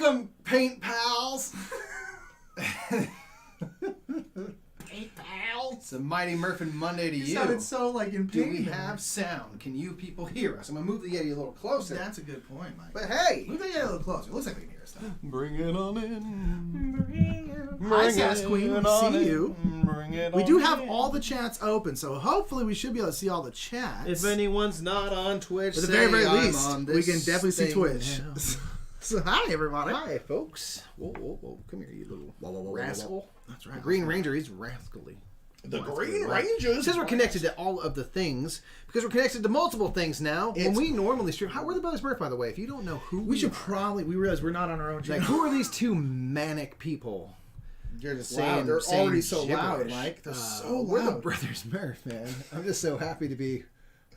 Welcome, Paint Pals. Paint Pals. It's a Mighty Murphin Monday to you. You sounded so like in pain. Do we have sound? Can you people hear us? I'm going to move the Yeti a little closer. That's a good point, Mike. But hey. Move the Yeti a little closer. It looks like we can hear us now. Bring it on in. Hi, Sass Queen. We see you. We do have all the chats open, so hopefully we should be able to see all the chats. If anyone's not on Twitch, at the very, very least, we can definitely see thing Twitch. now. So hi, everybody. Hi, folks. Whoa, whoa, whoa. Come here, you little rascal. That's right. The Green Ranger is rascally. The Green Rangers. Since we're connected to all of the things, because we're connected to multiple things now, when we normally stream. We're the Brothers Murph, by the way. If you don't know who we should probably, we realize we're not on our own channel. Like, who are these two manic people? You're just saying, they're saying already so gibberish. loud, Mike. They're so loud. We're the Brothers Murph, man. I'm just so happy to be.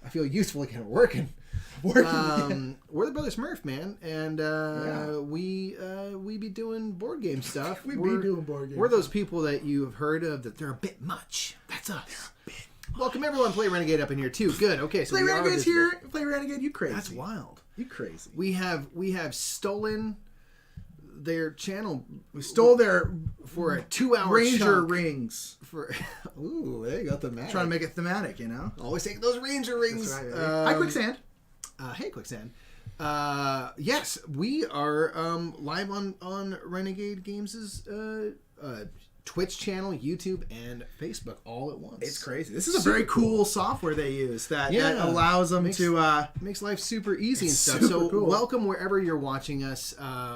I feel useful again working. We're the Brothers Murph, man, and we be doing board game stuff. We're doing board games. We're those people that you've heard of that they're a bit much. That's us. Welcome everyone. Play Renegade up in here too. Good. Okay, so Play Renegade's here. Play Renegade. You crazy? That's wild. You crazy? We have stolen their channel. We stole their for a 2-hour Ranger chunk rings. Ooh, there you go. Thematic. Trying to make it thematic, you know. Always take those Ranger rings. That's right. Hi, Quicksand. Hey, Quicksand. Yes, we are live on Renegade Games' Twitch channel, YouTube, and Facebook all at once. It's crazy. This is a very cool software they use that allows them to makes life super easy and stuff. Super So cool. welcome wherever you're watching us.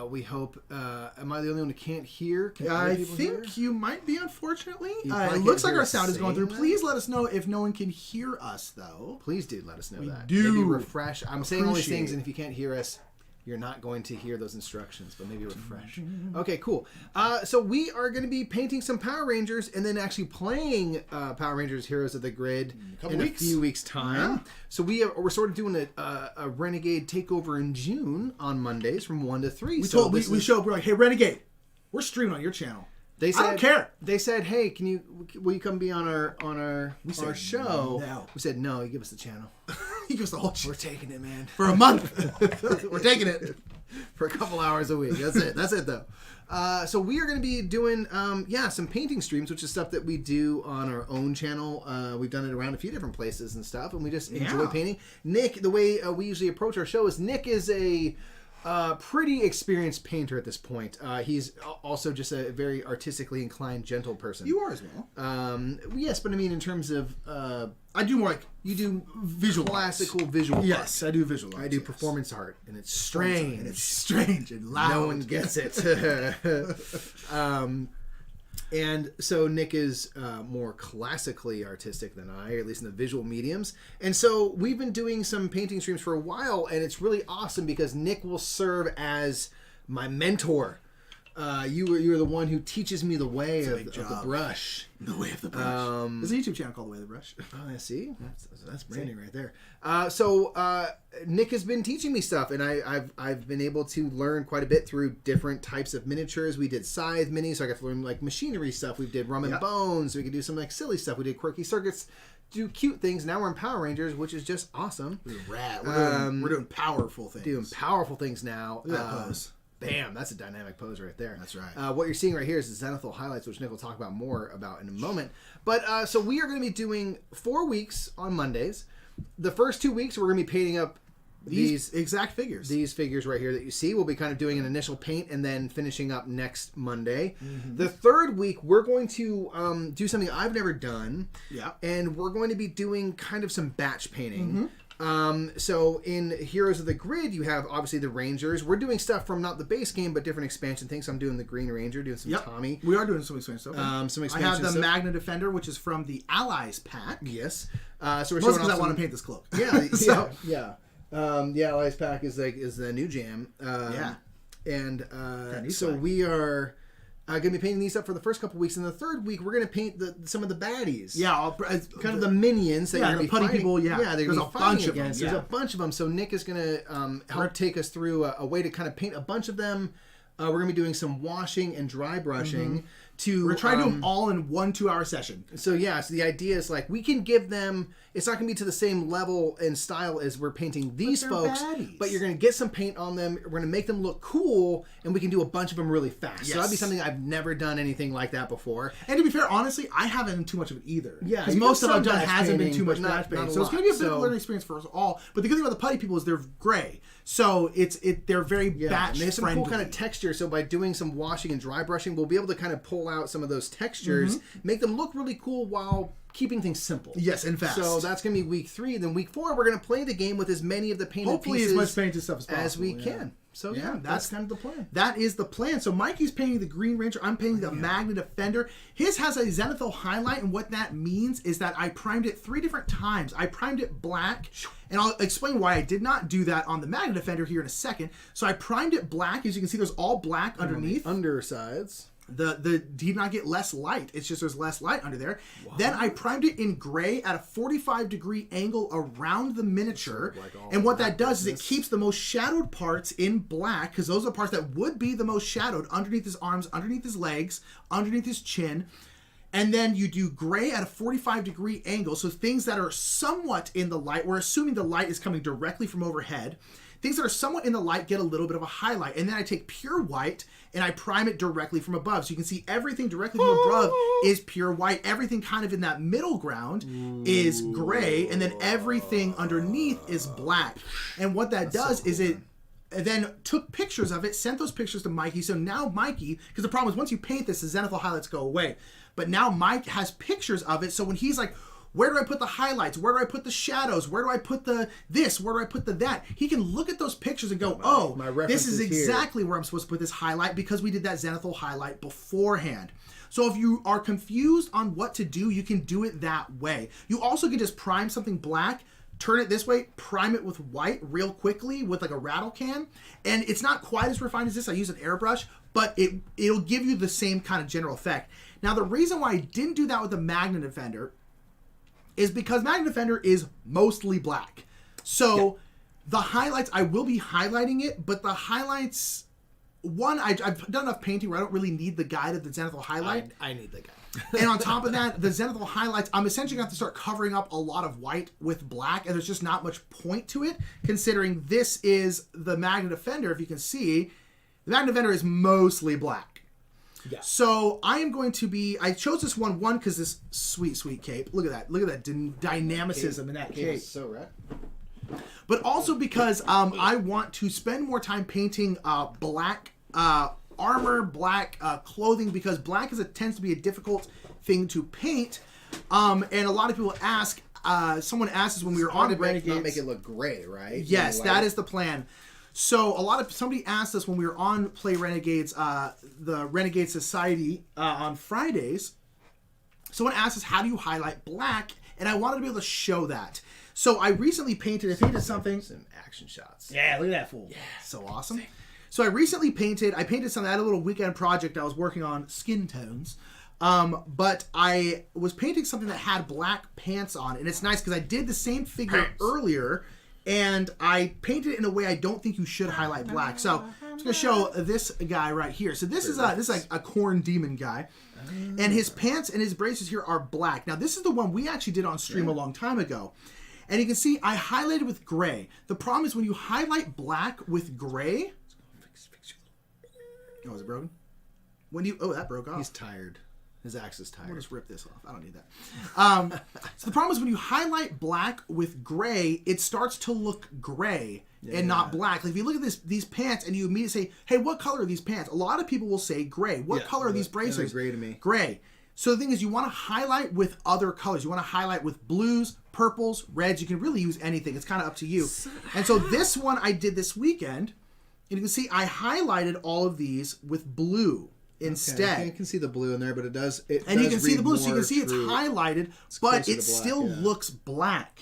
We hope. Am I the only one who can't hear? I think you might be, unfortunately. It looks like our sound is going through. Please let us know if no one can hear us, though. Please do let us know that. Do maybe refresh. I'm saying all these appreciate things, and if you can't hear us, you're not going to hear those instructions, but maybe refresh. Okay, cool. So we are going to be painting some Power Rangers and then actually playing Power Rangers Heroes of the Grid in a few weeks' time. Yeah. So we're sort of doing a Renegade takeover in June on Mondays from 1 to 3. We showed up, we're like, hey, Renegade, we're streaming on your channel. They said, I don't care. They said, "Hey, will you come be on our show?" No. We said, "No, you give us the channel. You give us the whole We're taking it, man, for a month. We're taking it for a couple hours a week. That's it. That's it, though." So we are going to be doing some painting streams, which is stuff that we do on our own channel. We've done it around a few different places and stuff, and we just enjoy painting. Nick, the way we usually approach our show is Nick is a pretty experienced painter at this point. He's also just a very artistically inclined, gentle person. You are as well. Yes, but I mean in terms of I do more like you do visual classical visual. Yes, I do visual I arts, do yes. performance art, and it's strange. And it's strange and loud. No one gets it. And so Nick is more classically artistic than I, or at least in the visual mediums. And so we've been doing some painting streams for a while, and it's really awesome because Nick will serve as my mentor. You are the one who teaches me the way of the brush. The way of the brush. There's a YouTube channel called The Way of the Brush. Oh, see? That's branding right there. So Nick has been teaching me stuff, and I've been able to learn quite a bit through different types of miniatures. We did Scythe minis, so I got to learn like machinery stuff. We did Rum and Bones. We could do some like silly stuff. We did Quirky Circuits, do cute things. Now we're in Power Rangers, which is just awesome. We're rad. We're doing powerful things. Doing powerful things now. Look at that pose. Bam, that's a dynamic pose right there. That's right. What you're seeing right here is the Zenithal highlights, which Nick will talk about more about in a moment. But so we are going to be doing 4 weeks on Mondays. The first 2 weeks, we're going to be painting up these exact figures. These figures right here that you see. We'll be kind of doing an initial paint and then finishing up next Monday. Mm-hmm. The third week, we're going to do something I've never done. Yeah. And we're going to be doing kind of some batch painting. Mm-hmm. So in Heroes of the Grid, you have obviously the Rangers. We're doing stuff from not the base game, but different expansion things. So I'm doing the Green Ranger, doing some Tommy. We are doing some expansion stuff. Some expansion I have the stuff. Magna Defender, which is from the Allies pack. Yes. So we're mostly because I want to paint this cloak. Yeah. So. Yeah. The Allies pack is the new jam. And so we are going to be painting these up for the first couple weeks. And the third week, we're going to paint some of the baddies. Yeah. Kind of the minions that you're going to be putty fighting. people, yeah. They're going to be fighting against. There's a bunch of them. So Nick is going to help take us through a way to kind of paint a bunch of them. We're going to be doing some washing and dry brushing to... We're trying to do them all in 1 2-hour session. So the idea is like we can give them... It's not going to be to the same level and style as we're painting these folks, but you're going to get some paint on them. We're going to make them look cool, and we can do a bunch of them really fast. Yes. So that'd be something I've never done anything like that before. And to be fair, honestly, I haven't done too much of it either. Yeah, because most of I've done hasn't been too much batch painting. So it's going to be a bit of a learning experience for us all. But the good thing about the putty people is they're gray. So they're very batch and they have some friendly. cool kind of texture. So by doing some washing and dry brushing, we'll be able to kind of pull out some of those textures, make them look really cool while keeping things simple. Yes, and fast. So that's going to be week 3. Then week 4, we're going to play the game with as many of the painted pieces as much painted stuff as we can. So that's kind of the plan. That is the plan. So Mikey's painting the Green Ranger. I'm painting the Magna Defender. His has a zenithal highlight, and what that means is that I primed it 3 different times. I primed it black, and I'll explain why I did not do that on the Magna Defender here in a second. So I primed it black. As you can see, there's all black underneath. Undersides. The did not get less light. It's just there's less light under there. Wow. Then I primed it in gray at a 45-degree angle around the miniature. And what that does is it keeps the most shadowed parts in black, because those are the parts that would be the most shadowed underneath his arms, underneath his legs, underneath his chin. And then you do gray at a 45-degree angle. So things that are somewhat in the light, we're assuming the light is coming directly from overhead. Things that are somewhat in the light get a little bit of a highlight. And then I take pure white and I prime it directly from above. So you can see everything directly from above is pure white. Everything kind of in that middle ground is gray. And then everything underneath is black. And what that does is it then took pictures of it, sent those pictures to Mikey. So now Mikey, because the problem is once you paint this, the zenithal highlights go away. But now Mike has pictures of it. So when he's like, where do I put the highlights? Where do I put the shadows? Where do I put the this? Where do I put the that? He can look at those pictures and go, this is exactly where I'm supposed to put this highlight because we did that zenithal highlight beforehand. So if you are confused on what to do, you can do it that way. You also can just prime something black, turn it this way, prime it with white real quickly with like a rattle can. And it's not quite as refined as this. I use an airbrush, but it'll give you the same kind of general effect. Now, the reason why I didn't do that with the Magna Defender is because Magna Defender is mostly black. So the highlights, I will be highlighting it, but the highlights, I've done enough painting where I don't really need the guide of the zenithal highlight. I need the guide. And on top of that, the zenithal highlights, I'm essentially going to have to start covering up a lot of white with black, and there's just not much point to it, considering this is the Magna Defender. If you can see, the Magna Defender is mostly black. Yeah. So I am going to be, I chose this one because this sweet cape. Look at that. Look at that dynamicism in that cape. Is so rad. But also because I want to spend more time painting black armor, black clothing, because black tends to be a difficult thing to paint. And a lot of people ask, someone asked us when we were on Renegade. Not make it look gray, right? Yes, that is the plan. So somebody asked us when we were on Play Renegades, the Renegade Society on Fridays. Someone asked us, how do you highlight black? And I wanted to be able to show that. So I recently painted something. Some action shots. Yeah, look at that fool. Yeah, so awesome. So I painted something. I had a little weekend project I was working on, skin tones. But I was painting something that had black pants on. And it's nice because I did the same figure earlier. And I painted it in a way I don't think you should highlight black. So I'm just going to show this guy right here. So this is a corn demon guy. And his pants and his braces here are black. Now this is the one we actually did on stream a long time ago. And you can see I highlighted with gray. The problem is when you highlight black with gray. Oh, is it broken? That broke off. He's tired. His axe is tired. We'll just rip this off. I don't need that. So the problem is when you highlight black with gray, it starts to look gray and not black. Like if you look at these pants and you immediately say, hey, what color are these pants? A lot of people will say gray. What color are these braces? Gray to me. Gray. So the thing is you want to highlight with other colors. You want to highlight with blues, purples, reds. You can really use anything. It's kind of up to you. And so this one I did this weekend. And you can see I highlighted all of these with blue. Instead, you can see the blue in there, but it does. You can see the blue, so you can see it's highlighted, but it still looks black.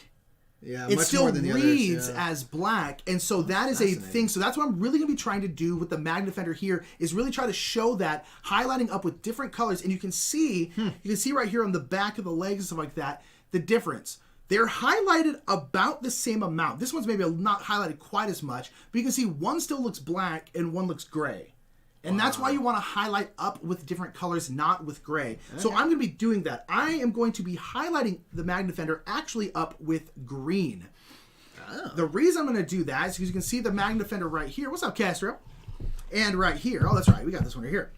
Yeah, it much still more than the reads others, as black, and so that is a thing. So that's what I'm really going to be trying to do with the Magna Defender here is really try to show that highlighting up with different colors, and you can see right here on the back of the legs and stuff like that the difference. They're highlighted about the same amount. This one's maybe not highlighted quite as much, but you can see one still looks black and one looks gray. And that's why you want to highlight up with different colors, not with gray. Okay. So I'm going to be doing that. I am going to be highlighting the Magna fender actually up with green. Oh. The reason I'm going to do that is because you can see the Magna fender right here. What's up, Castro? And right here. Oh, that's right. We got this one right here.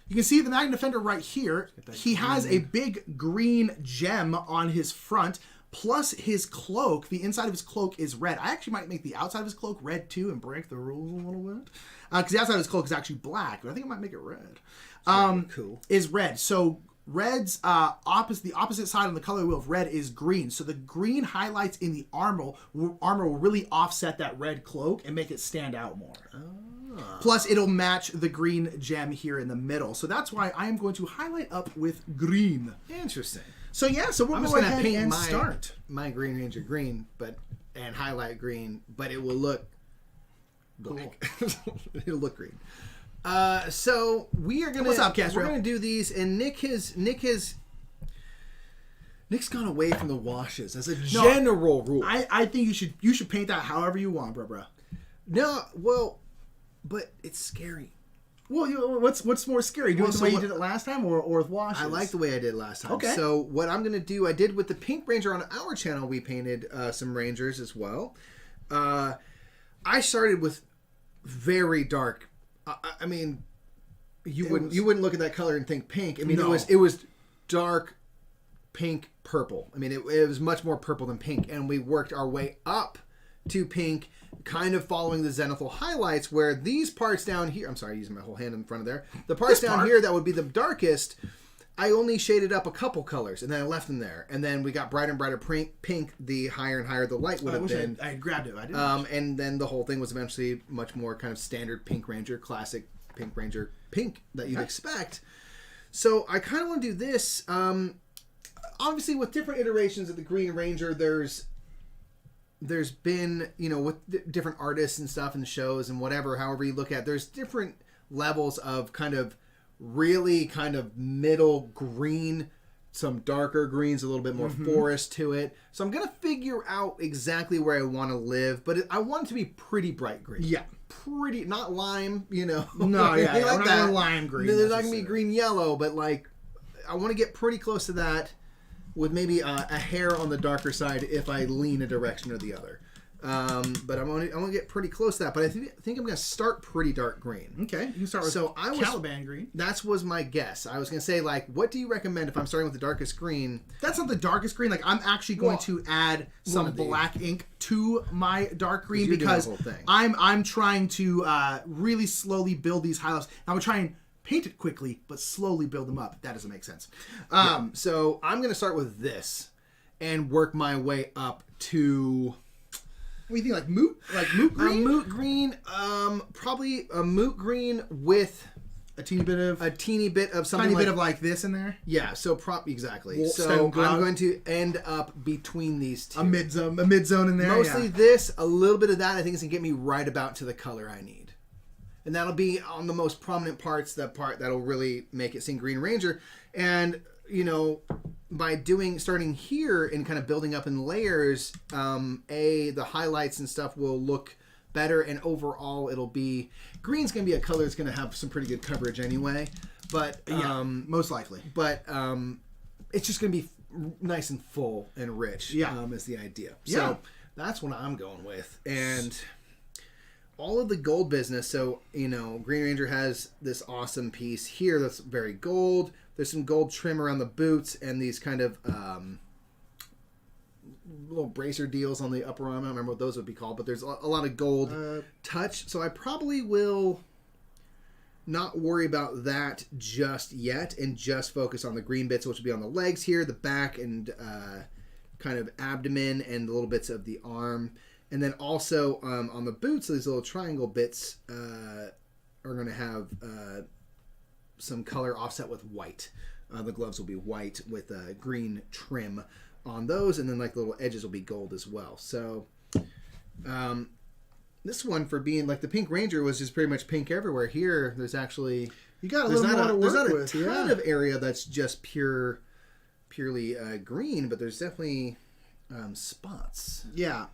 You can see the Magna fender right here. He has a big green gem on his front. Plus his cloak, the inside of his cloak is red. I actually might make the outside of his cloak red too and break the rules a little bit. Because the outside of his cloak is actually black, but I think I might make it red. Cool. Is red. So red's the opposite side on the color wheel of red is green. So the green highlights in the armor will really offset that red cloak and make it stand out more. Oh. Plus it'll match the green gem here in the middle. So that's why I am going to highlight up with green. Interesting. So yeah, so we'll go ahead and start my Green Ranger green, and highlight green, but it will look black. Cool. It'll look green. So we are gonna. What's up, Castro? We're gonna do these, and Nick's gone away from the washes as a general rule. I think you should paint that however you want, bro. No, well, but it's scary. Well, what's more scary? Doing the way you did it last time or with washes? I like the way I did it last time. Okay. So what I'm going to do, I did with the Pink Ranger on our channel, we painted some Rangers as well. I started with very dark. I mean, you wouldn't look at that color and think pink. I mean, no. it was dark pink purple. I mean, it was much more purple than pink. And we worked our way up to pink, kind of following the zenithal highlights, where these parts down here, I'm sorry, using my whole hand in front of there, the parts down here that would be the darkest, I only shaded up a couple colors, and then I left them there. And then we got brighter and brighter pink, the higher and higher the light would have been. I grabbed it. I didn't. And then the whole thing was eventually much more kind of standard Pink Ranger, classic Pink Ranger pink that you'd expect. So I kind of want to do this. Obviously, with different iterations of the Green Ranger, there's been, with different artists and stuff and shows and whatever, however you look at it, there's different levels of kind of really kind of middle green, some darker greens, a little bit more forest to it. So I'm going to figure out exactly where I want to live, but I want it to be pretty bright green. Yeah. Pretty, not lime, No, yeah. like not that. Lime green. There's not going to be green yellow, but like, I want to get pretty close to that, with maybe a hair on the darker side if I lean a direction or the other. But I'm going to get pretty close to that. But I think I'm going to start pretty dark green. Okay, you can start with Caliban green. That was my guess. I was going to say, like, what do you recommend if I'm starting with the darkest green? That's not the darkest green. Like, I'm actually going to add some black ink to my dark green because I'm trying to really slowly build these highlights. I'm going to try and paint it quickly, but slowly build them up. That doesn't make sense. So I'm going to start with this and work my way up to... What do you think, like moot green? Moot green, probably a moot green with a teeny bit of something, tiny bit of like this in there. Yeah, so exactly. So I'm going to end up between these two, a mid zone in there. Mostly this, a little bit of that. I think it's gonna get me right about to the color I need. And that'll be on the most prominent parts, the part that'll really make it seem Green Ranger. And, by starting here and kind of building up in layers, the highlights and stuff will look better. And overall, it'll be... Green's going to be a color that's going to have some pretty good coverage anyway. But, most likely. But it's just going to be nice and full and rich, is the idea. So that's what I'm going with. And... all of the gold business, so, Green Ranger has this awesome piece here that's very gold. There's some gold trim around the boots and these kind of little bracer deals on the upper arm. I don't remember what those would be called, but there's a lot of gold touch. So I probably will not worry about that just yet and just focus on the green bits, which will be on the legs here, the back, and kind of abdomen and the little bits of the arm. And then also on the boots, these little triangle bits are going to have some color offset with white. The gloves will be white with green trim on those. And then like the little edges will be gold as well. So this one, for being like the Pink Ranger, was just pretty much pink everywhere. Here, there's actually... You got a little more to work with. There's not a ton of area that's just purely green, but there's definitely spots. Yeah.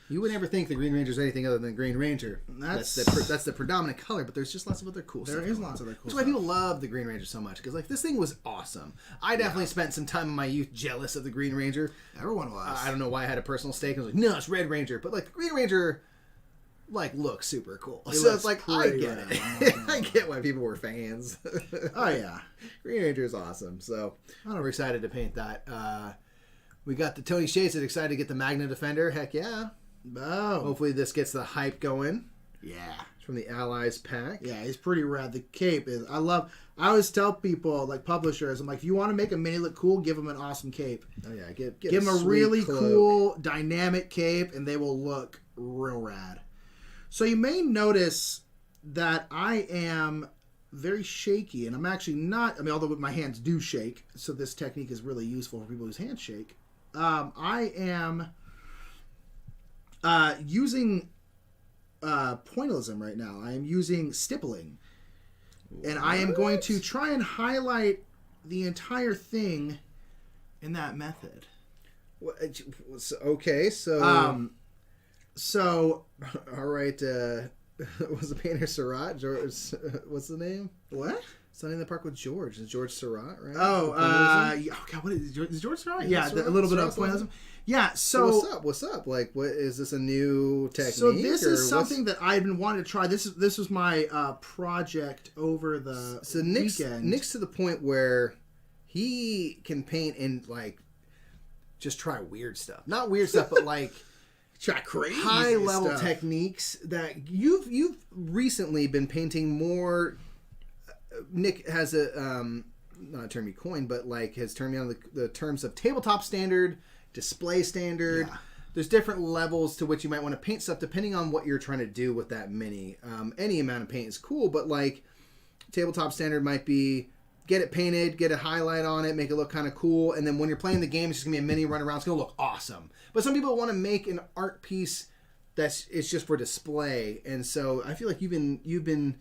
You would never think the Green Ranger is anything other than Green Ranger. That's the predominant color, but there's just lots of other cool stuff. There is lots of other cool stuff. That's why people love the Green Ranger so much, because like this thing was awesome. I definitely spent some time in my youth jealous of the Green Ranger. Everyone was. I don't know why I had a personal stake. I was like, no, it's Red Ranger. But like the Green Ranger, like, looks super cool. So it's like, I get it. I get why people were fans. Oh yeah, Green Ranger is awesome. So we're excited to paint that. We got the Tony Shades that excited to get the Magna Defender. Heck yeah. Oh. Hopefully this gets the hype going. Yeah. It's from the Allies pack. Yeah, it's pretty rad. The cape is... I always tell people, like publishers, I'm like, if you want to make a mini look cool, give them an awesome cape. Oh yeah, give them a really cool, dynamic cape, and they will look real rad. So you may notice that I am very shaky, and I'm actually not... I mean, although my hands do shake, so this technique is really useful for people whose hands shake. I am using pointillism right now. I am using stippling. And I am going to try and highlight the entire thing in that method. Okay, so... all right, was the painter Surratt? George, what's the name? What? Sunday in the Park with George. Is George Surratt, right? Oh, God, what is George Surratt? Yeah, Surratt? A little bit of pointillism. Yeah, so... What's up? Like, what is this a new technique? So this is something that I've been wanting to try. This was my project over the weekend. Nick's to the point where he can paint and, like, just try weird stuff. Not weird stuff, but, like... try crazy high-level stuff. Techniques that you've recently been painting more... Nick has a not a term he coined, but like has turned me on the terms of tabletop standard, display standard. Yeah. There's different levels to which you might want to paint stuff depending on what you're trying to do with that mini. Any amount of paint is cool, but like tabletop standard might be get it painted, get a highlight on it, make it look kind of cool, and then when you're playing the game, it's just gonna be a mini run around. It's gonna look awesome. But some people want to make an art piece it's just for display, and so I feel like you've been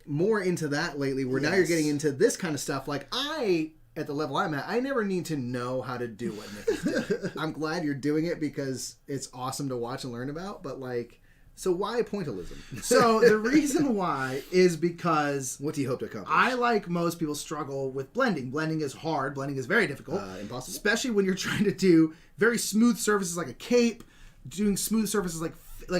more into that lately, where now you're getting into this kind of stuff. Like at the level I'm at, I never need to know how to do what Nick is doing. I'm glad you're doing it because it's awesome to watch and learn about, but like, so why pointillism? So the reason why is because... What do you hope to accomplish? I, like most people, struggle with blending. Blending is hard. Blending is very difficult. Impossible. Especially when you're trying to do very smooth surfaces like a cape, doing smooth surfaces like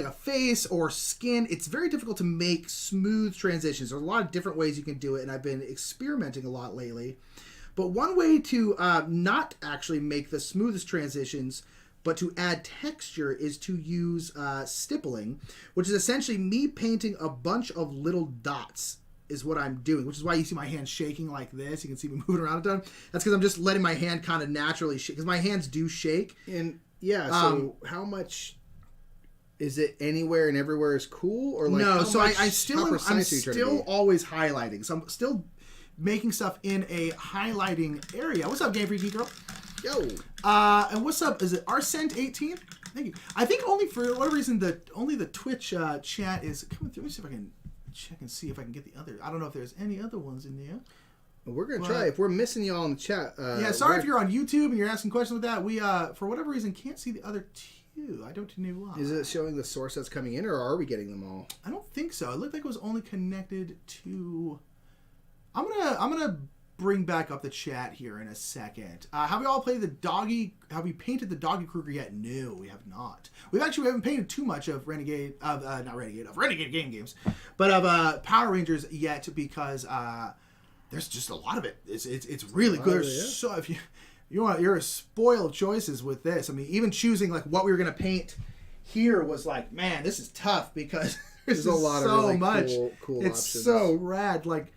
a face or skin. It's very difficult to make smooth transitions. There's a lot of different ways you can do it, and I've been experimenting a lot lately. But one way to not actually make the smoothest transitions, but to add texture, is to use stippling, which is essentially me painting a bunch of little dots is what I'm doing, which is why you see my hand shaking like this. You can see me moving around a ton. That's because I'm just letting my hand kind of naturally shake, because my hands do shake. And yeah, so how much... Is it anywhere and everywhere is cool, or like no? So I'm still always highlighting. So I'm still making stuff in a highlighting area. What's up, Game Freak Girl? Yo. And what's up? Is it Arsent18? Thank you. I think only for whatever reason only the Twitch chat is coming through. Let me see if I can check and see if I can get the other. I don't know if there's any other ones in there. Well, we're gonna try. If we're missing y'all in the chat, sorry if you're on YouTube and you're asking questions with that. We for whatever reason can't see the other two. I don't know why. Is it showing the source that's coming in, or are we getting them all? I don't think so. It looked like it was only connected to... I'm gonna bring back up the chat here in a second. Have we all played the doggy... Have we painted the Doggy Kruger yet? No, we have not. We haven't painted too much of Renegade... of Renegade games. But of Power Rangers yet, because there's just a lot of it. It's really good. Yeah. So if you're spoiled choices with this. I mean, even choosing like what we were gonna paint here was like, man, this is tough because there's a lot of really much. Cool it's options. So rad. Like,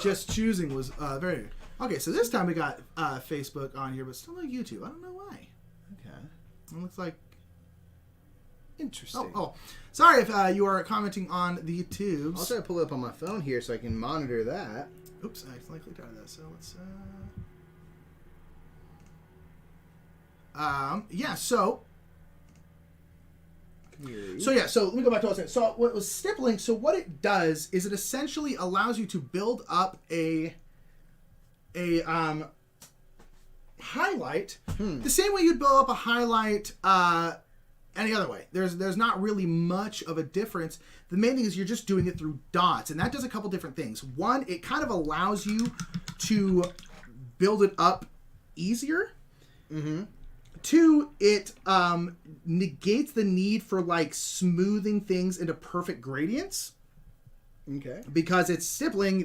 just choosing was very okay. So this time we got Facebook on here, but still no YouTube. I don't know why. Okay, it looks like interesting. Oh, sorry if you are commenting on the YouTubes. I'll try to pull it up on my phone here so I can monitor that. Oops, I accidentally clicked out of that. So let's. Yeah. So let me go back to what I was saying. So what was stippling? So what it does is it essentially allows you to build up a highlight the same way you'd build up a highlight any other way. There's not really much of a difference. The main thing is you're just doing it through dots, and that does a couple different things. One, it kind of allows you to build it up easier. Mm-hmm. Two, it negates the need for like smoothing things into perfect gradients. Okay. Because it's stippling,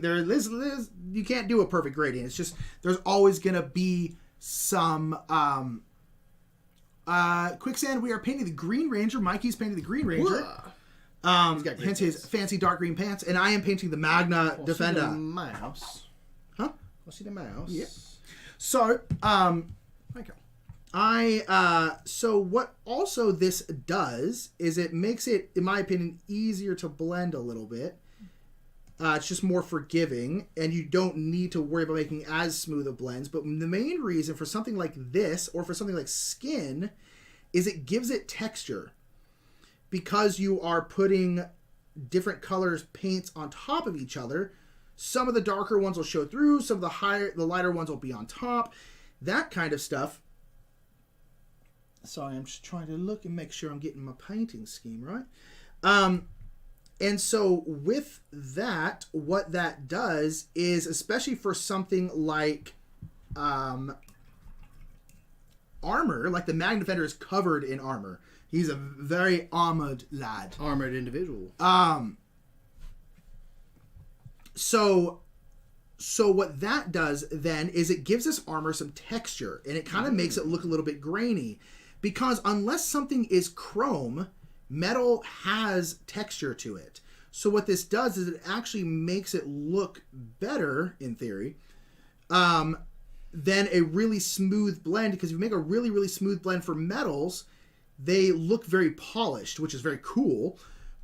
you can't do a perfect gradient. It's just there's always gonna be some quicksand. We are painting the Green Ranger. Mikey's painting the Green Ranger. Hence his fancy dark green pants, and I am painting the Magna Defender. See the mouse. Huh? I'll see the mouse. Yeah. So, so what also this does is it makes it, in my opinion, easier to blend a little bit. It's just more forgiving, and you don't need to worry about making as smooth of blends. But the main reason for something like this, or for something like skin, is it gives it texture. Because you are putting different colors paints on top of each other, some of the darker ones will show through, some of the lighter ones will be on top, that kind of stuff. Sorry, I'm just trying to look and make sure I'm getting my painting scheme right. And so with that, what that does is, especially for something like armor, like the Magna Defender is covered in armor. He's a very armored lad. Armored individual. So what that does then is it gives this armor some texture, and it kind of makes it look a little bit grainy. Because unless something is chrome, metal has texture to it. So what this does is it actually makes it look better, in theory, than a really smooth blend. Because if you make a really, really smooth blend for metals, they look very polished, which is very cool,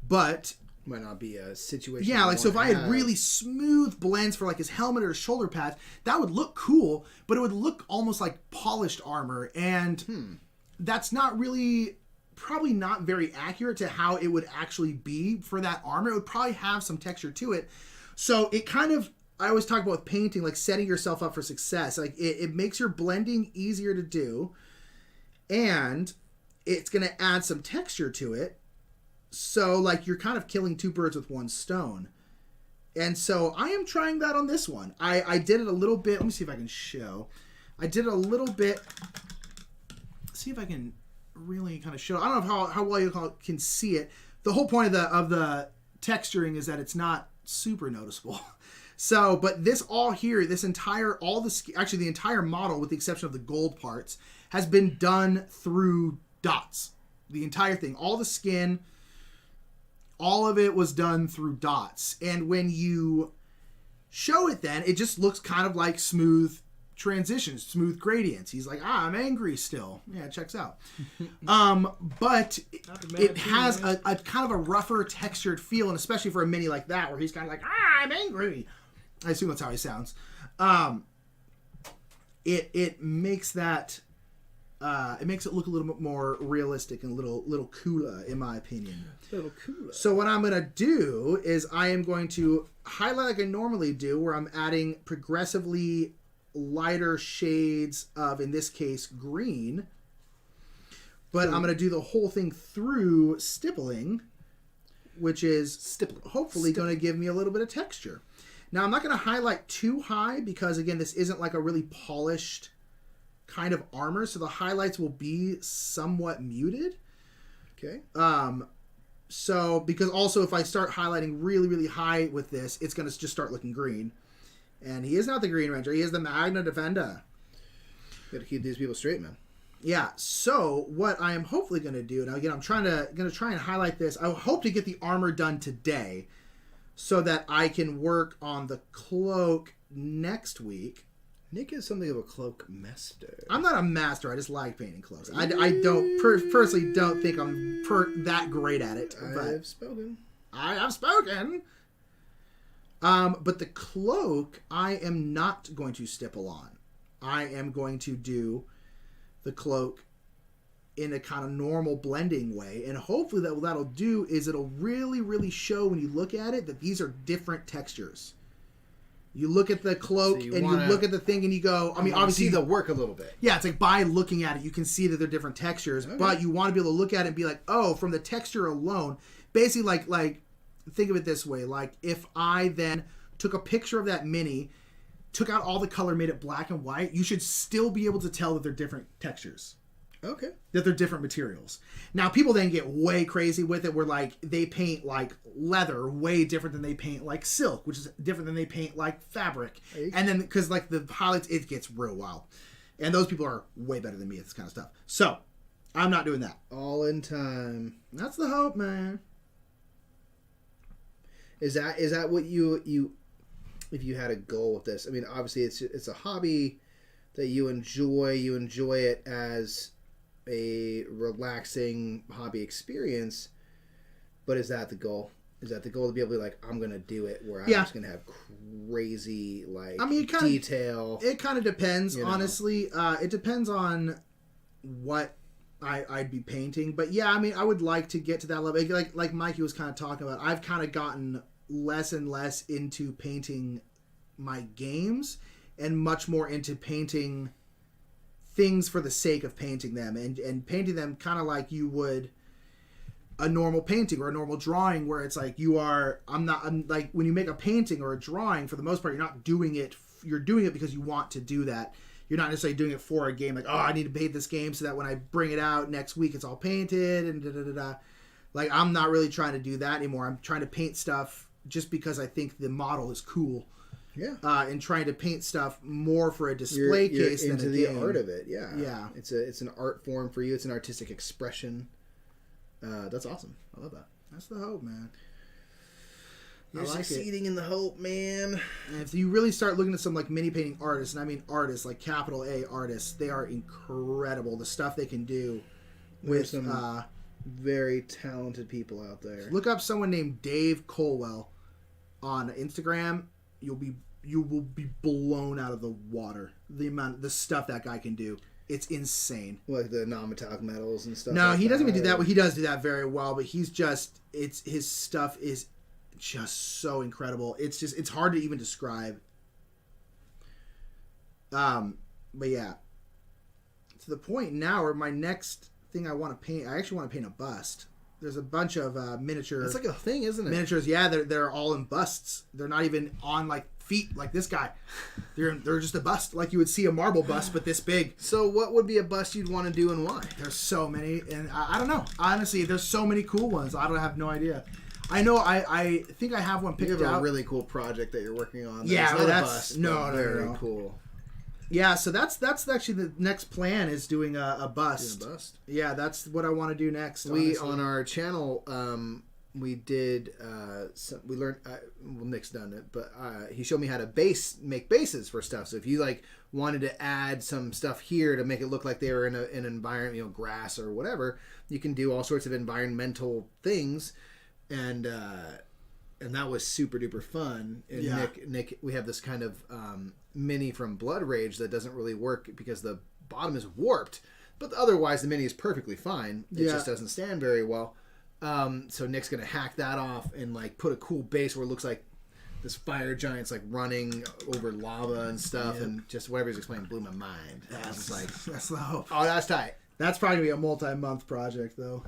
but might not be a situation. Yeah, like so if I had really smooth blends for like his helmet or his shoulder pads, that would look cool, but it would look almost like polished armor, and that's not really, probably not very accurate to how it would actually be for that armor. It would probably have some texture to it. So it kind of, I always talk about with painting, like setting yourself up for success. Like it makes your blending easier to do, and it's going to add some texture to it. So, like, you're kind of killing two birds with one stone. And so, I am trying that on this one. I did it a little bit. Let me see if I can show. I did it a little bit. See if I can really kind of show. I don't know how well you can see it. The whole point of the texturing is that it's not super noticeable. So, but this all here, this entire, actually the entire model, with the exception of the gold parts, has been done through dots. The entire thing, all the skin, all of it was done through dots. And when you show it then, it just looks kind of like smooth transitions, smooth gradients. He's like, I'm angry still. Yeah, it checks out. But it has a kind of a rougher textured feel, and especially for a mini like that, where he's kind of like, I'm angry. I assume that's how he sounds. It makes that... it makes it look a little bit more realistic and a little cooler, in my opinion. A little cooler. So what I'm going to do is I am going to highlight like I normally do, where I'm adding progressively lighter shades of, in this case, green. But I'm going to do the whole thing through stippling, which is hopefully going to give me a little bit of texture. Now, I'm not going to highlight too high because, again, this isn't like a really polished kind of armor, so the highlights will be somewhat muted. Okay. So, because also if I start highlighting really, really high with this, it's going to just start looking green. And he is not the Green Ranger. He is the Magna Defender. Gotta keep these people straight, man. Yeah, so what I am hopefully going to do, now again, I'm going to try and highlight this. I hope to get the armor done today so that I can work on the cloak next week. Nick is something of a cloak master. I'm not a master. I just like painting cloaks. I don't personally don't think I'm that great at it. But I've spoken. I have spoken. But the cloak, I am not going to stipple on. I am going to do the cloak in a kind of normal blending way, and hopefully what that'll do is it'll really, really show when you look at it that these are different textures. You look at the cloak So you look at the thing and you go, I mean, obviously see the work a little bit. Yeah, it's like by looking at it, you can see that they're different textures, but you want to be able to look at it and be like, oh, from the texture alone, basically like think of it this way, like if I then took a picture of that mini, took out all the color, made it black and white, you should still be able to tell that they're different textures. Okay. That they're different materials. Now, people then get way crazy with it where, like, they paint, like, leather way different than they paint, like, silk, which is different than they paint, like, fabric. And then, because, like, the highlights, it gets real wild. And those people are way better than me at this kind of stuff. So, I'm not doing that. All in time. That's the hope, man. Is that what you if you had a goal with this? I mean, obviously, it's a hobby that you enjoy. You enjoy it as a relaxing hobby experience, but is that the goal? Is that the goal to be able to be like, I'm gonna do it where I'm just gonna have crazy detail? It kind of depends, honestly. It depends on what I'd be painting, but yeah, I mean, I would like to get to that level. Like Mikey was kind of talking about. I've kind of gotten less and less into painting my games, and much more into painting things for the sake of painting them, and painting them kind of like you would a normal painting or a normal drawing, where it's like I'm like, when you make a painting or a drawing, for the most part, you're doing it because you want to do that. You're not necessarily doing it for a game, like, oh, I need to paint this game so that when I bring it out next week, it's all painted and da-da-da-da. Like, I'm not really trying to do that anymore. I'm trying to paint stuff just because I think the model is cool. Yeah. And trying to paint stuff more for a display case than into a the game. art of it. Yeah. Yeah. It's an art form for you. It's an artistic expression. That's awesome. I love that. That's the hope, man. You're succeeding in the hope, man. And if you really start looking at some like mini painting artists, and I mean artists, like capital A artists, they are incredible. The stuff they can do with some very talented people out there. Look up someone named Dave Colwell on Instagram. You will be blown out of the water. The stuff that guy can do. It's insane. Like the non-metallic metals and stuff. No, like he doesn't that. even do that. Well, he does do that very well, but his stuff is just so incredible. It's hard to even describe. But yeah, to the point now where my next thing I want to paint, I actually want to paint a bust. There's a bunch of miniature. It's like a thing, isn't it? Miniatures, yeah. They're all in busts. They're not even on like feet like this guy. They're just a bust, like you would see a marble bust, but this big. So what would be a bust you'd want to do and why? There's so many, and I don't know. Honestly, there's so many cool ones. I have no idea. I know. I think I have one picked out. You have a really cool project that you're working on. Yeah, not that's a bust, no, very no. cool. Yeah, so that's actually the next plan, is doing a bust. Doing a bust. Yeah, that's what I want to do next. We on our channel, we did. We learned. Well, Nick's done it, but he showed me how to make bases for stuff. So if you like wanted to add some stuff here to make it look like they were in an environment, grass or whatever, you can do all sorts of environmental things, and that was super duper fun. And yeah. Nick, we have this kind of mini from Blood Rage that doesn't really work because the bottom is warped, but otherwise the mini is perfectly fine. It just doesn't stand very well. So Nick's gonna hack that off and like put a cool base where it looks like this fire giant's like running over lava and stuff, and just whatever he's explaining blew my mind. That's that's the hope. Oh, that's tight. That's probably gonna be a multi-month project though.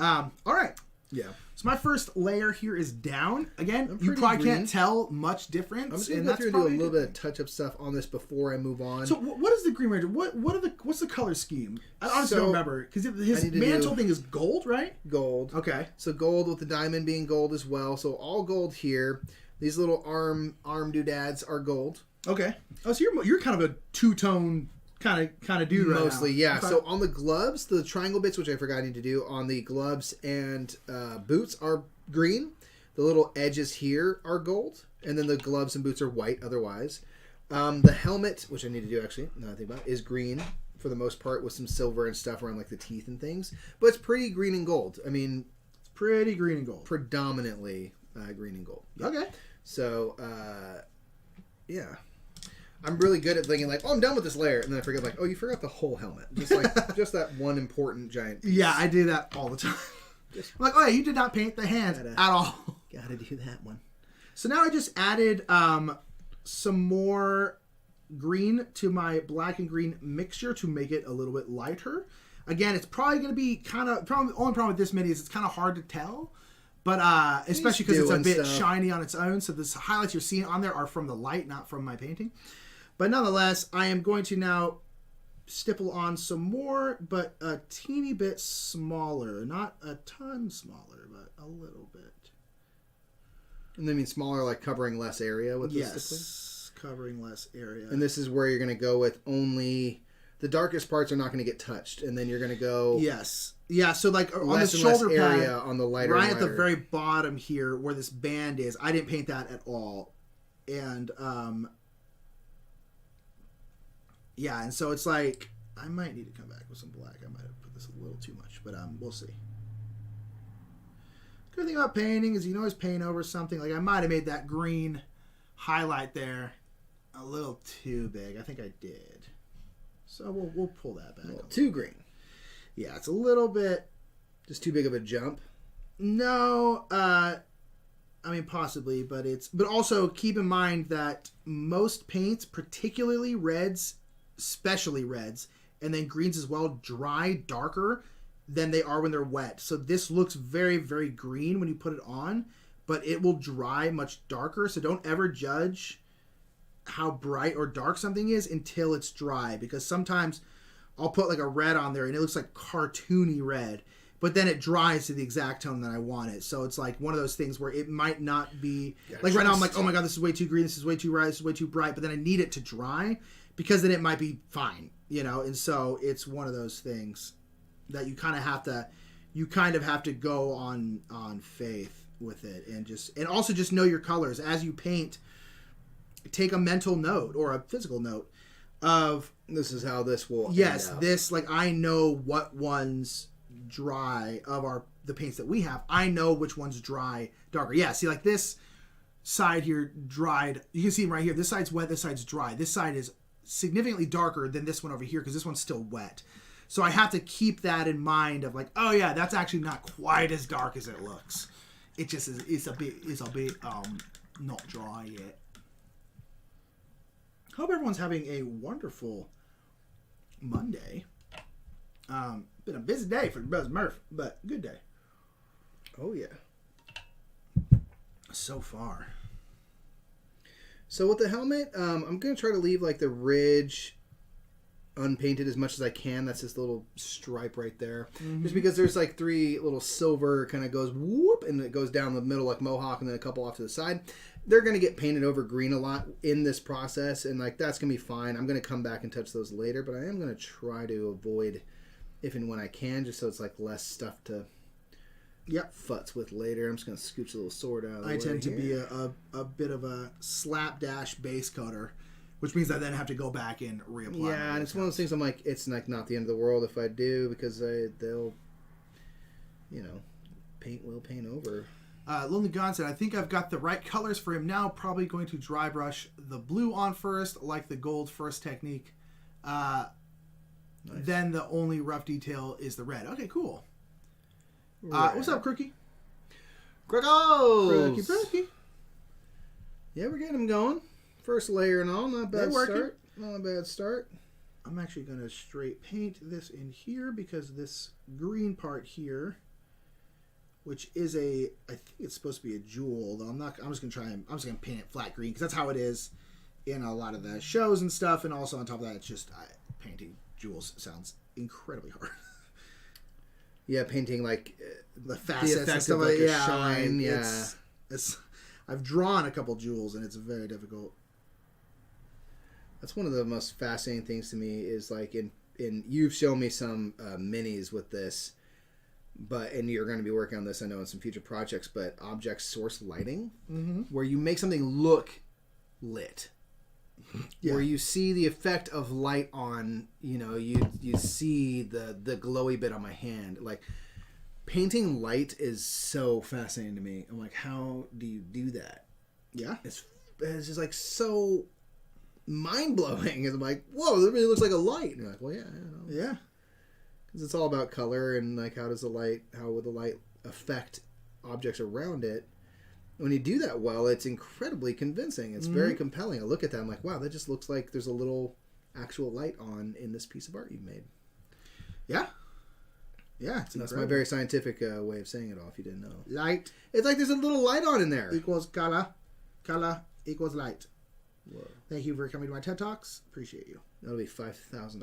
All right. Yeah. So my first layer here is down. Again, you probably can't tell much difference. I'm just gonna go through and do a little bit of touch-up stuff on this before I move on. So what is the Green Ranger? What's the color scheme? I honestly don't remember, because his mantle thing is gold, right? Gold. Okay. So gold with the diamond being gold as well. So all gold here. These little arm doodads are gold. Okay. Oh, so you're kind of a two-tone kind of dude right now. Mostly, yeah. Okay. So on the gloves, the triangle bits, which I forgot I need to do, on the gloves and boots are green. The little edges here are gold. And then the gloves and boots are white otherwise. The helmet, which I need to do actually, now I think about it, is green for the most part with some silver and stuff around like the teeth and things. But it's pretty green and gold. I mean, it's pretty green and gold. Predominantly green and gold. Yeah. Okay. So, yeah. I'm really good at thinking like, oh, I'm done with this layer, and then I forget like, oh, you forgot the whole helmet, just that one important giant piece. Yeah, I do that all the time. I'm like, oh yeah, you did not paint the hand at all. Gotta do that one. So now I just added some more green to my black and green mixture to make it a little bit lighter. Again, it's probably going to be the only problem with this mini is it's kind of hard to tell. But especially because it's a bit shiny on its own. So the highlights you're seeing on there are from the light, not from my painting. But nonetheless, I am going to now stipple on some more, but a teeny bit smaller. Not a ton smaller, but a little bit. And I mean smaller, like covering less area with the stippling? Yes, covering less area. And this is where you're going to go with only... The darkest parts are not going to get touched. And then you're going to go... Yes. Yeah, so like on the shoulder pad, area on the lighter right at the very bottom here where this band is, I didn't paint that at all. And, yeah, and so it's like, I might need to come back with some black. I might have put this a little too much, but we'll see. Good thing about painting is you can always paint over something. Like I might have made that green highlight there a little too big. I think I did. So we'll pull that back. Too green. Yeah, it's a little bit... Just too big of a jump? No, I mean possibly, but also keep in mind that most paints, particularly reds, especially reds, and then greens as well, dry darker than they are when they're wet. So this looks very, very green when you put it on, but it will dry much darker. So don't ever judge how bright or dark something is until it's dry, because sometimes I'll put like a red on there and it looks like cartoony red, but then it dries to the exact tone that I want it. So it's like one of those things where it might not be like right now I'm like, oh my god, this is way too green, this is way too bright, this is way too bright, but then I need it to dry because then it might be fine, and so it's one of those things that you kind of have to go on faith with it, and also just know your colors as you paint. Take a mental note or a physical note of this is how this will end up. This like I know what ones dry of the paints that we have. I know which ones dry darker. Yeah, see like this side here dried. You can see right here. This side's wet. This side's dry. This side is significantly darker than this one over here because this one's still wet. So I have to keep that in mind of like, oh yeah, that's actually not quite as dark as it looks. It just is. It's a bit not dry yet. Hope everyone's having a wonderful Monday. Been a busy day for Buzz Murph, but good day. Oh yeah. So far. So with the helmet, I'm gonna try to leave like the ridge unpainted as much as I can. That's this little stripe right there. Mm-hmm. Just because there's like 3 little silver kind of goes whoop and it goes down the middle like mohawk and then a couple off to the side. They're going to get painted over green a lot in this process, and like that's going to be fine. I'm going to come back and touch those later, but I am going to try to avoid if and when I can, just so it's like less stuff to futz with later. I'm just going to scooch a little sword out of the way. I tend to be a bit of a slapdash base coater, which means I then have to go back and reapply. Yeah, and it's one of those things I'm like, it's like not the end of the world if I do, because they'll, paint will paint over. Lonely God said, I think I've got the right colors for him now. Probably going to dry brush the blue on first, like the gold first technique. Nice. Then the only rough detail is the red. Okay, cool. What's up, Crookie? Crookos! Crookie. Yeah, we're getting them going. First layer and all, not a bad start. Not a bad start. I'm actually going to straight paint this in here because this green part here, which is I think it's supposed to be a jewel, though I'm just going to paint it flat green because that's how it is in a lot of the shows and stuff. And also on top of that, it's just painting jewels sounds incredibly hard. Yeah, painting like the facets and stuff like that. Shine. Yeah. I've drawn a couple jewels and it's very difficult. That's one of the most fascinating things to me is like in you've shown me some minis with this. And you're going to be working on this, I know, in some future projects, but object source lighting, where you make something look lit. Yeah. Where you see the effect of light on, you see the glowy bit on my hand. Like, painting light is so fascinating to me. I'm like, how do you do that? Yeah. It's just like so mind-blowing. And I'm like, whoa, that really looks like a light. And you're like, well, yeah, I know. Yeah. It's all about color and like how would the light affect objects around it, when you do that well, it's incredibly convincing. It's very compelling. I look at that, I'm like, wow, that just looks like there's a little actual light on in this piece of art you've made. Yeah. Yeah, that's my very scientific way of saying it all, if you didn't know. Light. It's like there's a little light on in there. Equals color. Color equals light. Whoa. Thank you for coming to my TED Talks. Appreciate you. That'll be $5,000.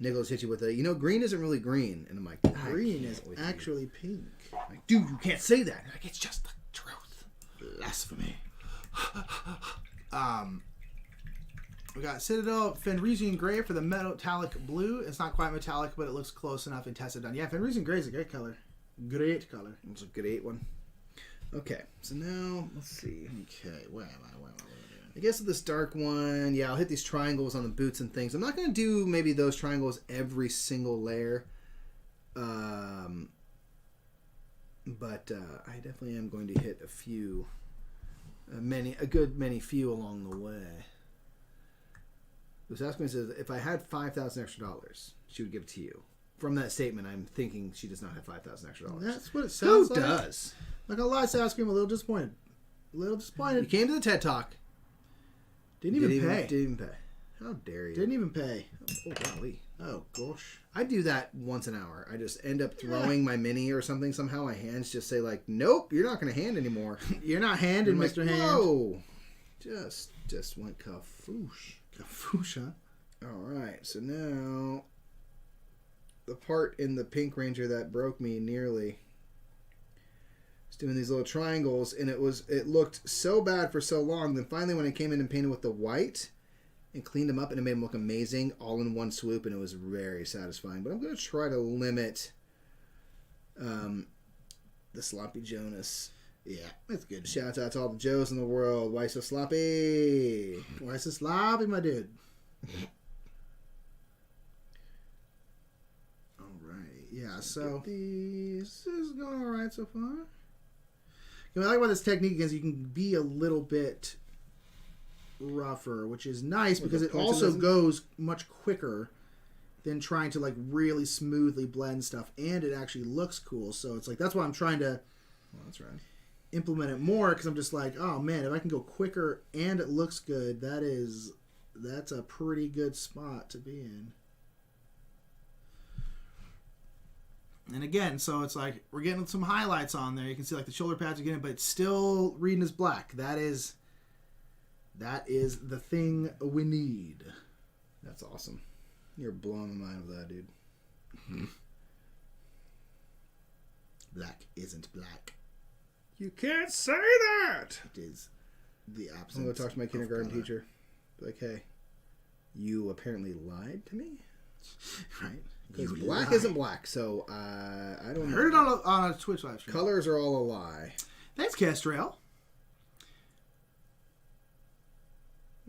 Nicholas hit you with green isn't really green. And I'm like, green is actually pink. I'm like, dude, you can't say that. Like, it's just the truth. Blasphemy. We got Citadel Fenrisian Gray for the metallic blue. It's not quite metallic, but it looks close enough and tested done. Yeah, Fenrisian Gray is a great color. Great color. It's a great one. Okay, so now, let's see. Okay, where am I? I guess with this dark one, yeah, I'll hit these triangles on the boots and things. I'm not going to do maybe those triangles every single layer. But I definitely am going to hit a few, a good many few along the way. This asking says, if I had $5,000 extra, she would give it to you. From that statement, I'm thinking she does not have $5,000 extra. That's what it sounds Who like. does? Like a lot of I'm a little disappointed. You came to the TED Talk. Didn't even pay. Didn't even pay. How dare you? Didn't even pay. Oh, golly. Oh, gosh. I do that once an hour. I just end up throwing my mini or something. Somehow my hands just say like, nope, you're not going to hand anymore. You're not handing, like, Mr. Hand. Whoa. Just went kafoosh. Kafoosh, huh? All right. So now the part in the Pink Ranger that broke me nearly. Doing these little triangles, and it looked so bad for so long. Then finally, when I came in and painted with the white and cleaned them up, and it made them look amazing all in one swoop, and it was very satisfying. But I'm going to try to limit the Sloppy Jonas. Yeah, that's good. Shout out to all the Joes in the world. Why so sloppy? Why so sloppy, my dude? All right. Yeah. So this is going all right so far. What I like about this technique is you can be a little bit rougher, which is nice because it also goes much quicker than trying to like really smoothly blend stuff, and it actually looks cool. So it's like that's why I'm trying to implement it more, because I'm just like, oh man, if I can go quicker and it looks good, that's a pretty good spot to be in. And again, so it's like we're getting some highlights on there. You can see like the shoulder pads are getting, but it's still reading as black. That is the thing we need. That's awesome. You're blowing my mind with that, dude. Black isn't black. You can't say that. It is the absence. I'm going to talk to my kindergarten teacher. Be like, hey, you apparently lied to me? Right. Because black isn't black, so I don't know. Heard it on a Twitch live stream. Colors are all a lie. Thanks, Castrail.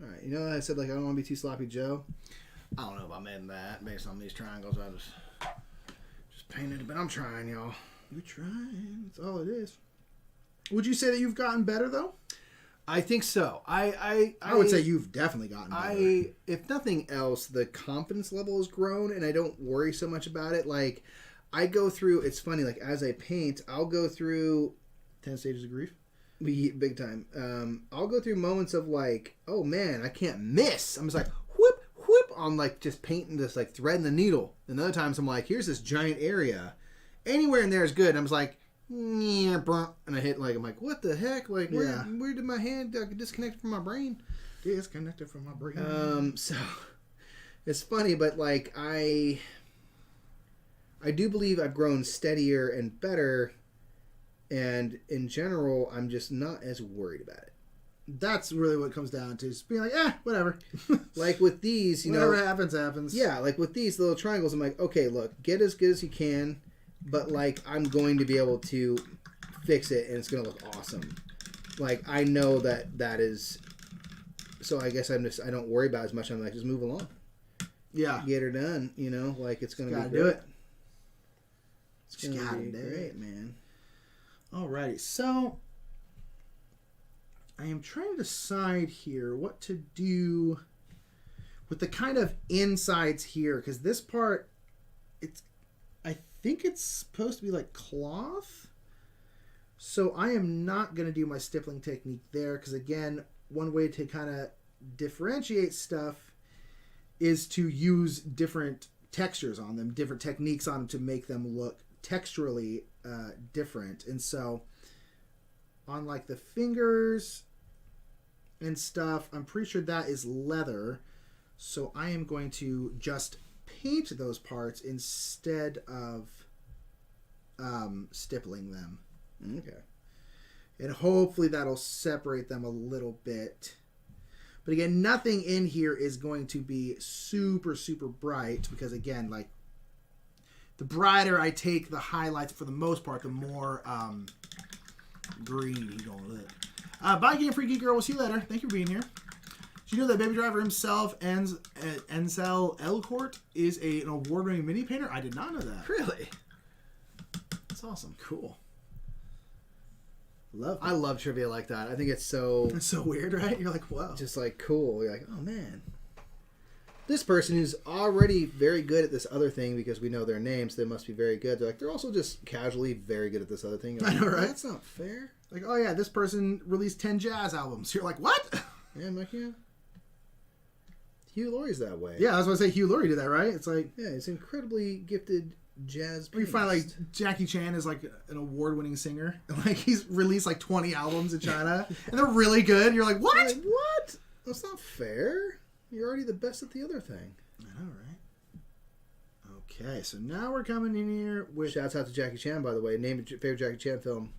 All right, you know I said like I don't want to be too sloppy, Joe. I don't know if I'm in that based on these triangles. I just painted it, but I'm trying, y'all. You're trying. That's all it is. Would you say that you've gotten better though? I think so. I would say you've definitely gotten better. If nothing else, the confidence level has grown, and I don't worry so much about it. Like, I go through. It's funny. Like as I paint, I'll go through 10 stages of grief. Big time. I'll go through moments of like, oh man, I can't miss. I'm just like whoop whoop on like just painting this like threading the needle. And other times I'm like, here's this giant area. Anywhere in there is good. And I'm just like. And I hit like I'm like what the heck like where did my hand disconnect from my brain? Disconnected from my brain. So it's funny, but like I do believe I've grown steadier and better, and in general I'm just not as worried about it. That's really what it comes down to, just being like whatever. Like with these, whatever happens. Yeah, like with these little triangles, I'm like, okay, look, get as good as you can. But, like, I'm going to be able to fix it, and it's going to look awesome. Like, I know that is... So, I guess I don't worry about it as much. I'm like, just move along. Yeah. Get her done, you know? Like, it's going to be great. Do it. It's going to be great, man. Alrighty. So, I am trying to decide here what to do with the kind of insides here. Because this part, I think it's supposed to be like cloth, So I am not going to do my stippling technique there because, again, one way to kind of differentiate stuff is to use different textures on them, different techniques on them to make them look texturally different. And so on like the fingers and stuff, I'm pretty sure that is leather. So I am going to just paint those parts instead of stippling them. Okay. And hopefully that'll separate them a little bit. But again, nothing in here is going to be super, super bright because, again, like, the brighter I take the highlights for the most part, the more green he's going to look. Bye, Game Freaky Girl. We'll see you later. Thank you for being here. Did you know that Baby Driver himself, Ansel Elcourt, is an award-winning mini painter? I did not know that. Really? That's awesome. Cool. I love trivia like that. I think it's so... It's so weird, right? You're like, whoa. Just like cool. You're like, oh man. This person who's already very good at this other thing because we know their names, they must be very good. They're like, they're also just casually very good at this other thing. Like, I know, right? That's not fair. Like, oh yeah, this person released 10 jazz albums. You're like, what? Yeah, I'm like, yeah. Hugh Laurie's that way. Yeah, I was going to say Hugh Laurie did that, right? It's like... Yeah, he's incredibly gifted jazz pianist. You find like Jackie Chan is like an award-winning singer. Like he's released like 20 albums in China, and they're really good. You're like, what? Like, what? That's not fair. You're already the best at the other thing. I know, right? Okay, so now we're coming in here with... Shouts out to Jackie Chan, by the way. Name your favorite Jackie Chan film.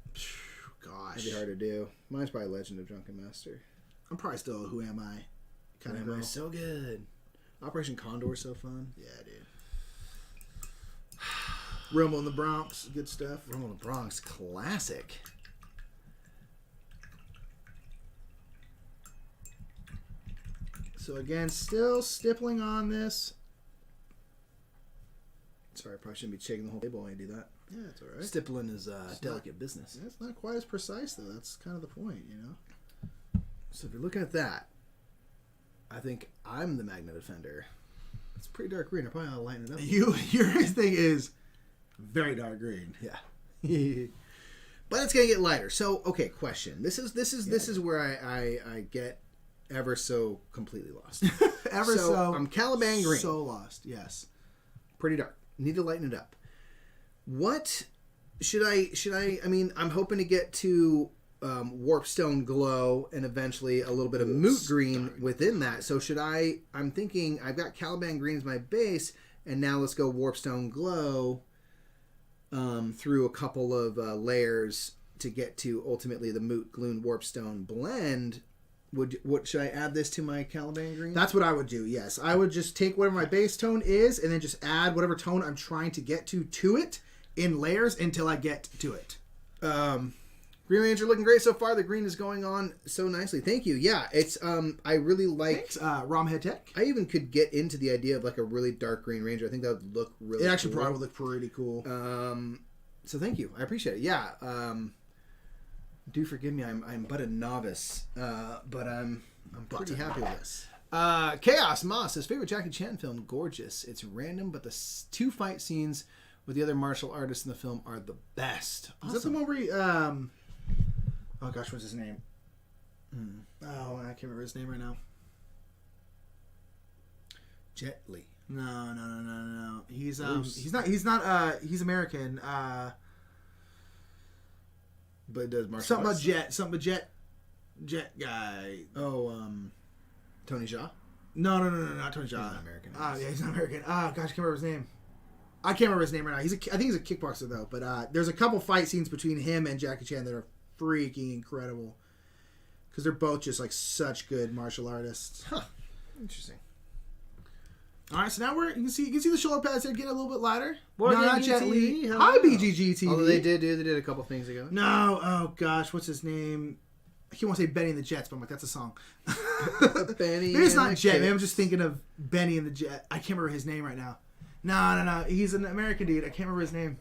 Gosh. That'd be hard to do. Mine's probably Legend of Drunken Master. I'm probably still Who Am I? Kind of nice. So good. Operation Condor, so fun. Yeah, dude. Rumble in the Bronx, good stuff. Rumble in the Bronx, classic. So again, still stippling on this. Sorry, I probably shouldn't be shaking the whole table when I do that. Yeah, that's all right. Stippling is delicate business. It's not quite as precise, though. That's kind of the point, you know? So if you're looking at that, I think I'm the Magna defender. It's pretty dark green. I probably ought to lighten it up. Your thing is very dark green. Yeah. But it's gonna get lighter. So okay, question. This is where I get ever so completely lost. I'm Caliban green. So lost, yes. Pretty dark. Need to lighten it up. What should I mean, I'm hoping to get to Warpstone Glow and eventually a little bit of Moot Green within that. So I'm thinking I've got Caliban Green as my base, and now let's go Warpstone Glow through a couple of layers to get to ultimately the Moot Gloon Warpstone blend. Should I add this to my Caliban Green? That's what I would do, yes. I would just take whatever my base tone is and then just add whatever tone I'm trying to get to it in layers until I get to it. Green Ranger looking great so far. The green is going on so nicely. Thank you. Yeah, it's I really like Romhead Tech. I even could get into the idea of like a really dark Green Ranger. I think that would look really It actually cool. probably would look pretty cool. So thank you. I appreciate it. Yeah. Do forgive me. I'm but a novice. But I'm pretty happy with this. Chaos Moss, his favorite Jackie Chan film, gorgeous. It's random, but the two fight scenes with the other martial artists in the film are the best. Awesome. Is that the one where he, oh gosh, what's his name? Oh, I can't remember his name right now. Jet Li. No. He's he's American. But it does martial something arts. Something about Jet guy. Oh, Tony Jaa? No, not Tony Jaa. He's not American. Yeah, he's not American. Oh gosh, I can't remember his name. I can't remember his name right now. I think he's a kickboxer though. But there's a couple fight scenes between him and Jackie Chan that are freaking incredible. Because they're both just like such good martial artists. Huh. Interesting. All right, so now you can see the shoulder pads there getting a little bit lighter. Not Jet Li. Hi, BGGTV. Although they did a couple things ago. No, oh gosh, what's his name? I can't want to say Benny and the Jets, but I'm like, that's a song. Benny. Maybe it's not Jet. Maybe I'm just thinking of Benny and the Jet. I can't remember his name right now. No. He's an American dude. I can't remember his name.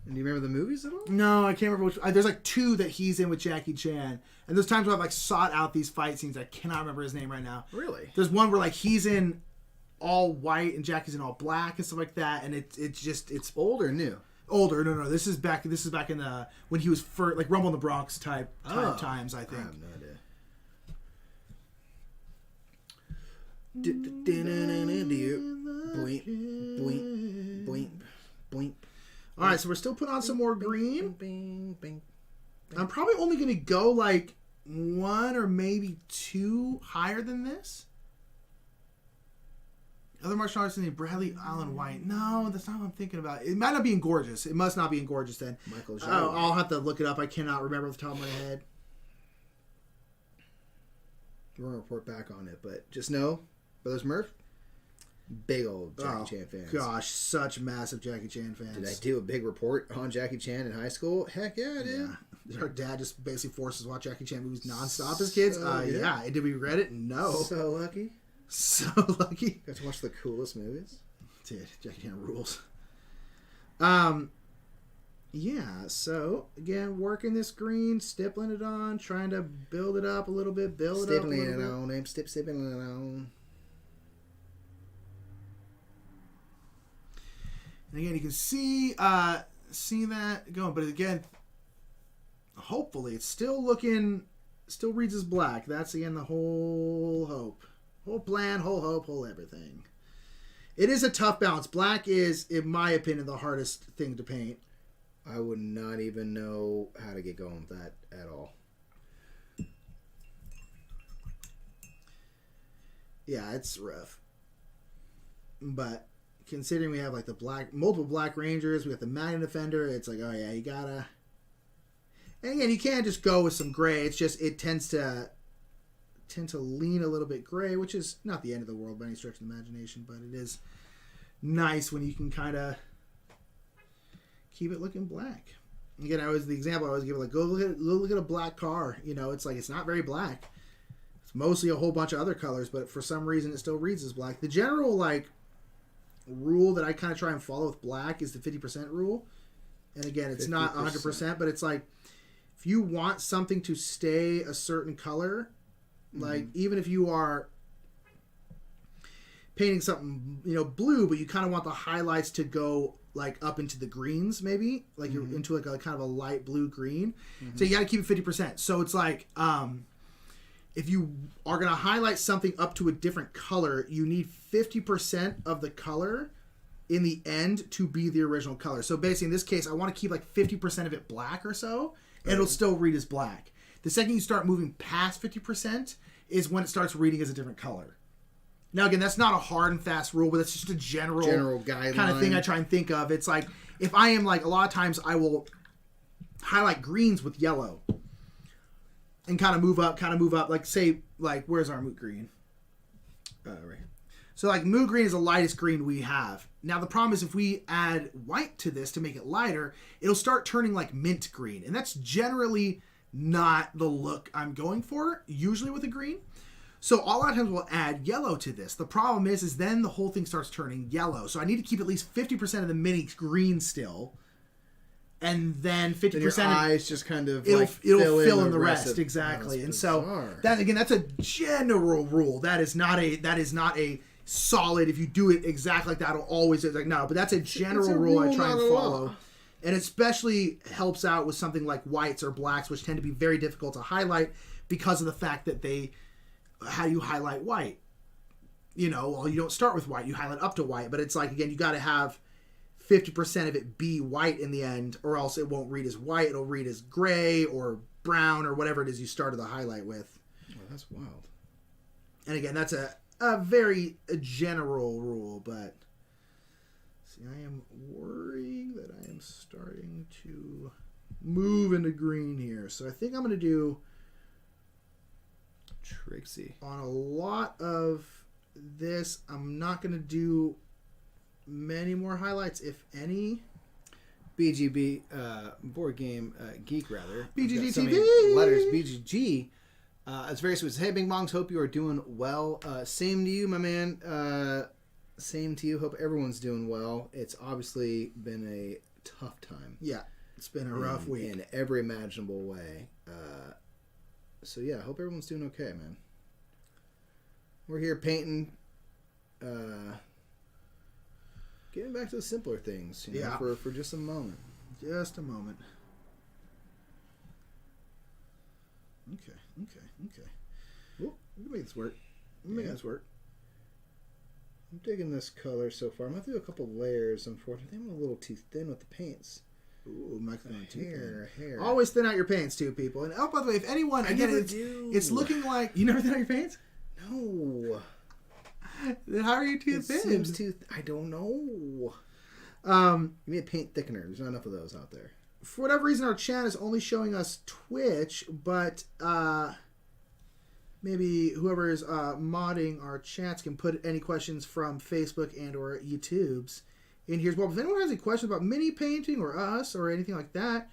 And do you remember the movies at all? No, I can't remember which. There's like two that he's in with Jackie Chan. And there's times where I've like sought out these fight scenes. I cannot remember his name right now. Really? There's one where like he's in all white and Jackie's in all black and stuff like that. And it's old or new? Older. No. This is back in the when he was like Rumble in the Bronx type times. I think. I have no idea. All right, so we're still putting on some more green. Bing. I'm probably only going to go like 1 or maybe 2 higher than this. Other martial artists named Bradley Allen White. No, that's not what I'm thinking about. It might not be in Gorgeous. It must not be in Gorgeous then. Michael Jordan. I'll have to look it up. I cannot remember off the top of my head. We're going to report back on it, but just know, Brothers Murph, big old Jackie Chan fans. Gosh, such massive Jackie Chan fans. Did I do a big report on Jackie Chan in high school? Heck yeah, I did. Yeah. Our dad just basically forced us to watch Jackie Chan movies nonstop as kids. Yeah. Did we regret it? No. So lucky. So lucky. Got to watch the coolest movies. Dude, Jackie Chan rules. Yeah, so again, working this green, stippling it on, trying to build it up a little bit, I'm stippling it on. And again, you can see that going, but again, hopefully it's still reads as black. That's again the whole hope. Whole plan, whole hope, whole everything. It is a tough balance. Black is, in my opinion, the hardest thing to paint. I would not even know how to get going with that at all. Yeah, it's rough. But considering we have like multiple Black Rangers, we got the Magna Defender, it's like, oh yeah, you gotta. And again, you can't just go with some gray. It's just it tends to lean a little bit gray, which is not the end of the world by any stretch of the imagination, but it is nice when you can kind of keep it looking black. Again, the example I always give, like, go look at a black car. You know, it's like, it's not very black. It's mostly a whole bunch of other colors, but for some reason it still reads as black. The general, like, rule that I kind of try and follow with black is the 50% rule. And again, it's 50%. Not 100%, but it's like, if you want something to stay a certain color, like, even if you are painting something, blue, but you kind of want the highlights to go like up into the greens, maybe like you're into like a kind of a light blue green. So you got to keep it 50%. So it's like, if you are going to highlight something up to a different color, you need 50% of the color in the end to be the original color. So basically in this case, I want to keep like 50% of it black or so, and it'll still read as black. The second you start moving past 50% is when it starts reading as a different color. Now, again, that's not a hard and fast rule, but it's just a general guideline kind of thing I try and think of. It's like, if I am like, a lot of times I will highlight greens with yellow and kind of move up, like, say, like, where's our moot green? Right here. So, like, moot green is the lightest green we have. Now, the problem is if we add white to this to make it lighter, it'll start turning like mint green. And that's generally not the look I'm going for, usually with a green. So a lot of times we'll add yellow to this. The problem is then the whole thing starts turning yellow. So I need to keep at least 50% of the mini green still. And then 50% then your eyes just kind of it'll fill in the rest. Exactly. And so that, again, that's a general rule. That is not a solid, if you do it exactly like that, it'll always, it's like, no, but that's a general rule I try and follow. And it especially helps out with something like whites or blacks, which tend to be very difficult to highlight because of the fact that how do you highlight white? Well, you don't start with white, you highlight up to white, but it's like, again, you got to have 50% of it be white in the end, or else it won't read as white, it'll read as gray or brown or whatever it is you started the highlight with. Oh, that's wild. And again, that's a very general rule, but see, I am worrying that I am starting to move into green here. So I think I'm going to do Trixie. On a lot of this, I'm not going to do many more highlights, if any. BGB, board game geek, rather. BGG so TV. Letters, BGG. It's very sweet. Hey, Bing Bongs, hope you are doing well. Same to you, my man. Same to you. Hope everyone's doing well. It's obviously been a tough time. Yeah, it's been a rough week. In every imaginable way. So yeah, I hope everyone's doing okay, man. We're here painting, getting Getting back to the simpler things, you know, for just a moment. Just a moment. Okay. Whoop, we can make this work. I'm digging this color so far. I'm going to do a couple layers, unfortunately. I'm a little too thin with the paints. Ooh, Mike's going too thin. Hair. Always thin out your paints, too, people. And by the way, if anyone, it's looking like... You never thin out your paints? No. Then how are you too thin? Seems too... I don't know. You need a paint thickener. There's not enough of those out there. For whatever reason, our chat is only showing us Twitch, but maybe whoever is modding our chats can put any questions from Facebook and or YouTube's in here as well. If anyone has any questions about mini painting or us or anything like that,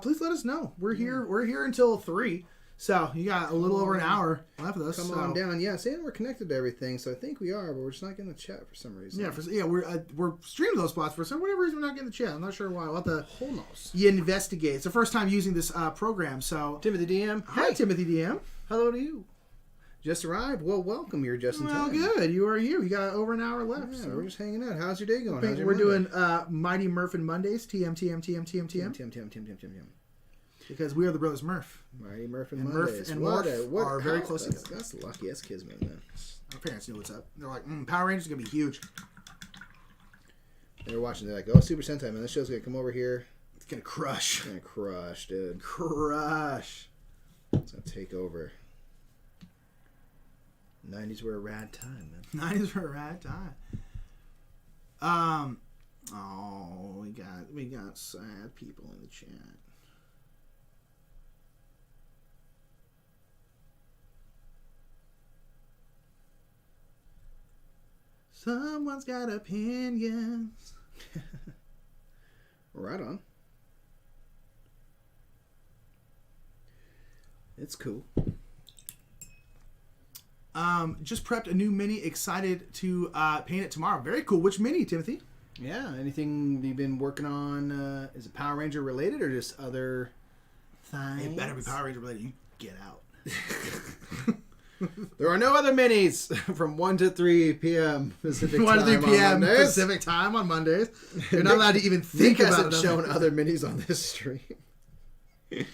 please let us know. We're here. We're here until 3. So you got a little over an hour left of us. Come on down. Yeah, saying we're connected to everything, so I think we are, but we're just not getting the chat for some reason. Yeah, we're streaming those spots for some whatever reason. We're not getting the chat. I'm not sure why. We'll have to who knows? Investigate. It's the first time using this program. So Timothy DM. Hi, Timothy DM. Hello to you. Just arrived. Well, welcome. You're just in time. Well, good. You are you. You got over an hour left. Yeah, so we're just hanging out. How's your day going? We're doing Mighty Murph and Mondays. TM. Because we are the brothers Murph. Mighty Murph and Mondays. Murph and Murph are very close together. That's lucky. That's kismet, man. Our parents knew what's up. They're like, Power Rangers is going to be huge. They were watching. They're like, oh, Super Sentai, man. This show's going to come over here. It's going to crush. It's going to crush, dude. Crush. It's going to take over. 90s were a rad time, man. 90s were a rad time. Oh, we got sad people in the chat. Someone's got opinions. Right on. It's cool. Just prepped a new mini. Excited to paint it tomorrow. Very cool. Which mini, Timothy? Yeah. Anything you've been working on? Is it Power Ranger related or just other things? It better be Power Ranger related. You get out. There are no other minis from 1 to 3 p.m. Pacific 1 to 3 p.m. on Pacific time on Mondays. You're not allowed to even think Nick about hasn't shown other minis on this stream. You're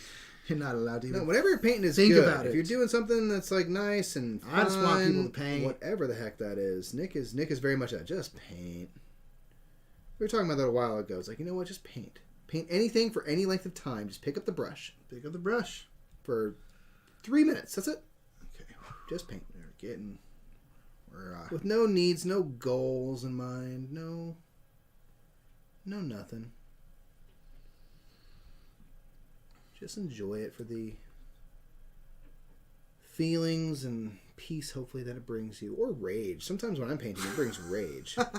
not allowed to even. No, whatever you're painting is think good. about it. If you're doing something that's like nice and fun, I just want people to paint. Whatever the heck that is. Nick is very much that. Just paint. We were talking about that a while ago. It's like, you know what? Just paint. Paint anything for any length of time. Just pick up the brush. Pick up the brush. For 3 minutes. That's it. Okay. Just paint. We're with no needs, no goals in mind, no nothing. Just enjoy it for the feelings and peace, hopefully, that it brings you, or rage. Sometimes when I'm painting, it brings rage, but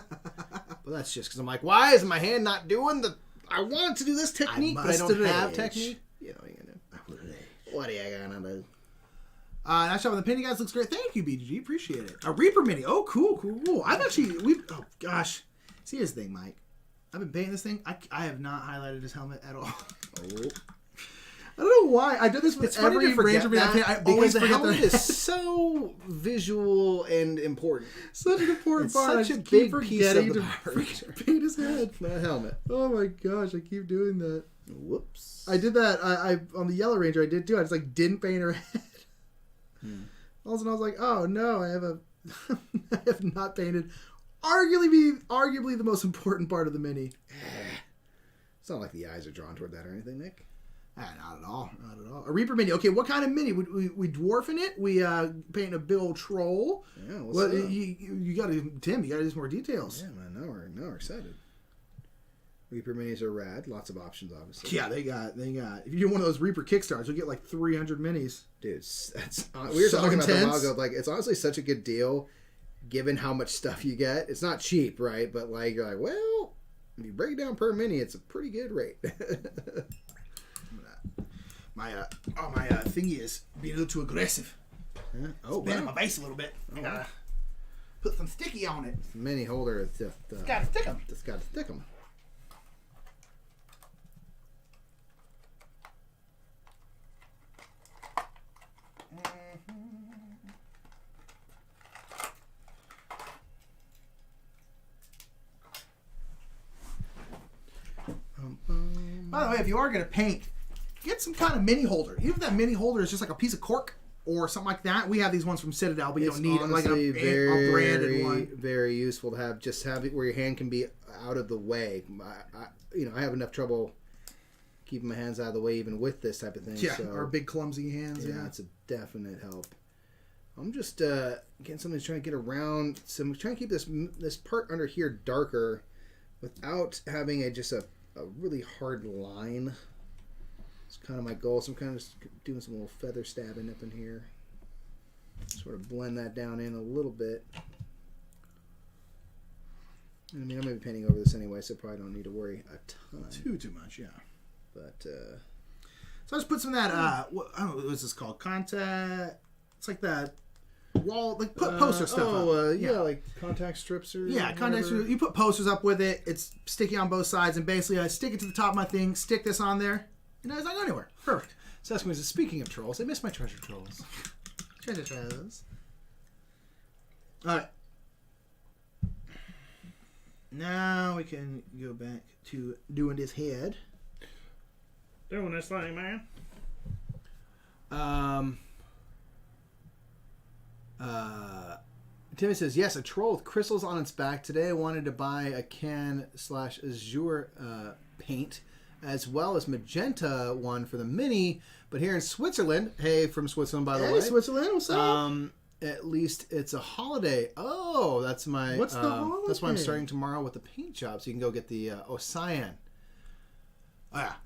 that's just because I'm like, why is my hand not doing the? I want to do this technique, but I don't have technique. You know, what are you gonna do? Nice job on the painting, guys. Looks great. Thank you, BGG. Appreciate it. A Reaper mini. Oh, cool. I've actually, oh gosh. See, here's the thing, Mike. I've been painting this thing. I have not highlighted his helmet at all. Oh. I don't know why. I do this with every Ranger mini I paint. I always forget the helmet is so visual and important. Such an important part. Such a big piece of the paint his head. That helmet. Oh my gosh, I keep doing that. Whoops. I did that. I on the Yellow Ranger. I did too. I just like didn't paint her head. All of a sudden, I was like, "Oh no, I have not painted arguably the most important part of the mini." It's not like the eyes are drawn toward that or anything, Nick. Not at all. A Reaper mini. Okay, what kind of mini? We dwarfing it? We painting a big old troll? Yeah. Well, you got to Tim. You got to do some more details. Yeah, man. Now we're excited. Reaper minis are rad. Lots of options, obviously. Yeah, they got. If you do one of those Reaper Kickstarters, you'll get like 300 minis. Dude, that's we were so talking intense. about that a while ago. Like, it's honestly such a good deal, given how much stuff you get. It's not cheap, right? But like, you're like, well, if you break it down per mini, it's a pretty good rate. My thingy is being a little too aggressive. Yeah. Oh, it's bending my base a little bit. I gotta put some sticky on it. Mini holder. It's gotta stick them. Just gotta stick them. By the way, if you are going to paint, get some kind of mini holder. Even if that mini holder is just like a piece of cork or something like that. We have these ones from Citadel, but you don't need like a branded one. Very useful to have. Just have it where your hand can be out of the way. I have enough trouble keeping my hands out of the way even with this type of thing. Yeah, so, our big clumsy hands. Yeah, it's a definite help. I'm just getting something to try to get around. So I'm trying to keep this part under here darker without having a really hard line. It's kind of my goal. So I'm kind of just doing some little feather stabbing up in here. Sort of blend that down in a little bit. I mean, I'm going to be painting over this anyway, so probably don't need to worry a ton. Too much, yeah. But, so I just put some of that, I don't know, what's this called? Contact. It's like that wall, like put poster stuff up. Yeah, like contact strips or contact strips. You put posters up with it. It's sticky on both sides, and basically I stick it to the top of my thing, stick this on there, and it's not go anywhere. Perfect. So that's speaking of trolls, I miss my treasure trolls. Treasure trolls. All right. Now we can go back to doing this head. Doing this thing, man. Timmy says, yes, a troll with crystals on its back. Today I wanted to buy a can/azure paint as well as magenta one for the mini. But here in Switzerland, hey, from Switzerland, by the way. Hey, Switzerland, what's up? At least it's a holiday. Oh, that's my... What's the holiday? That's why I'm starting tomorrow with the paint job, so you can go get the cyan.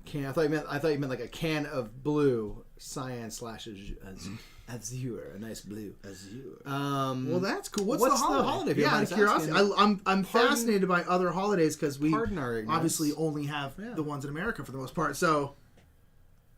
Can. I thought you meant like a can of blue cyan/azure, a nice blue azure. Well, that's cool. What's the holiday? Yeah, out of curiosity, I'm fascinated by other holidays because we obviously only have the ones in America for the most part. So,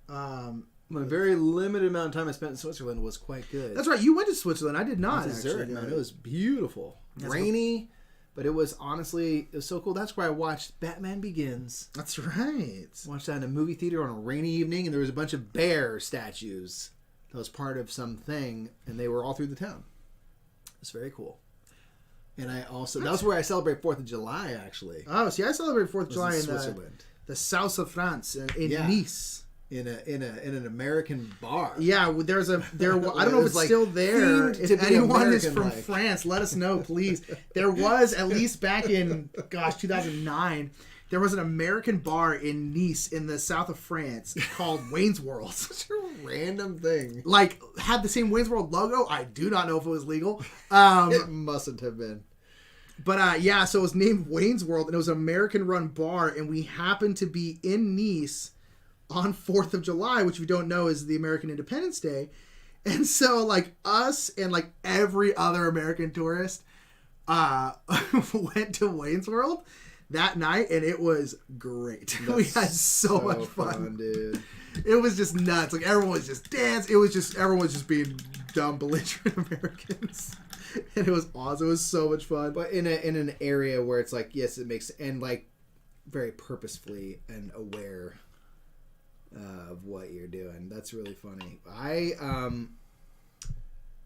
my very limited amount of time I spent in Switzerland was quite good. That's right. You went to Switzerland. I did not. Zurich, man. It was beautiful, rainy. But it was so cool. That's where I watched Batman Begins. That's right. Watched that in a movie theater on a rainy evening, and there was a bunch of bear statues that was part of something, and they were all through the town. It's very cool. And I also that was where I celebrate 4th of July, actually. Oh, see, I celebrate 4th of July in Switzerland, the south of France, in Nice. In an American bar. Yeah, I don't know if it's still there. If anyone is from France, let us know, please. There was, at least back in 2009, there was an American bar in Nice in the south of France called Wayne's World. Such a random thing. Like, had the same Wayne's World logo. I do not know if it was legal. It mustn't have been. But so it was named Wayne's World, and it was an American-run bar, and we happened to be in Nice on 4th of July, which if you don't know is the American Independence Day. And so, like, us and, like, every other American tourist went to Wayne's World that night, and it was great. We had so much fun. Dude. It was just nuts. Like, everyone was just dancing. Everyone was just being dumb, belligerent Americans. And it was awesome. It was so much fun. But in an area where it's like, yes, it makes... And, like, very purposefully and aware of what you're doing. That's really funny.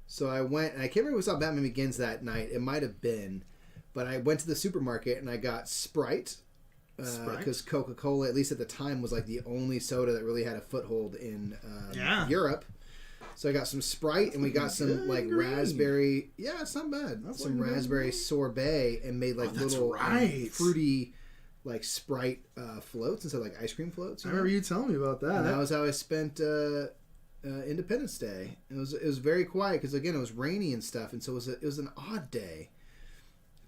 So I went, and I can't remember if we saw Batman Begins that night. It might have been, but I went to the supermarket and I got Sprite. Because Coca-Cola, at least at the time, was like the only soda that really had a foothold in Europe. So I got some Sprite, and we got some like raspberry. Yeah, it's not bad. That's some raspberry sorbet, and made like little fruity, like Sprite floats instead of like ice cream floats. I remember you telling me about that. And that was how I spent Independence Day. It was very quiet because again it was rainy and stuff, and so it was an odd day.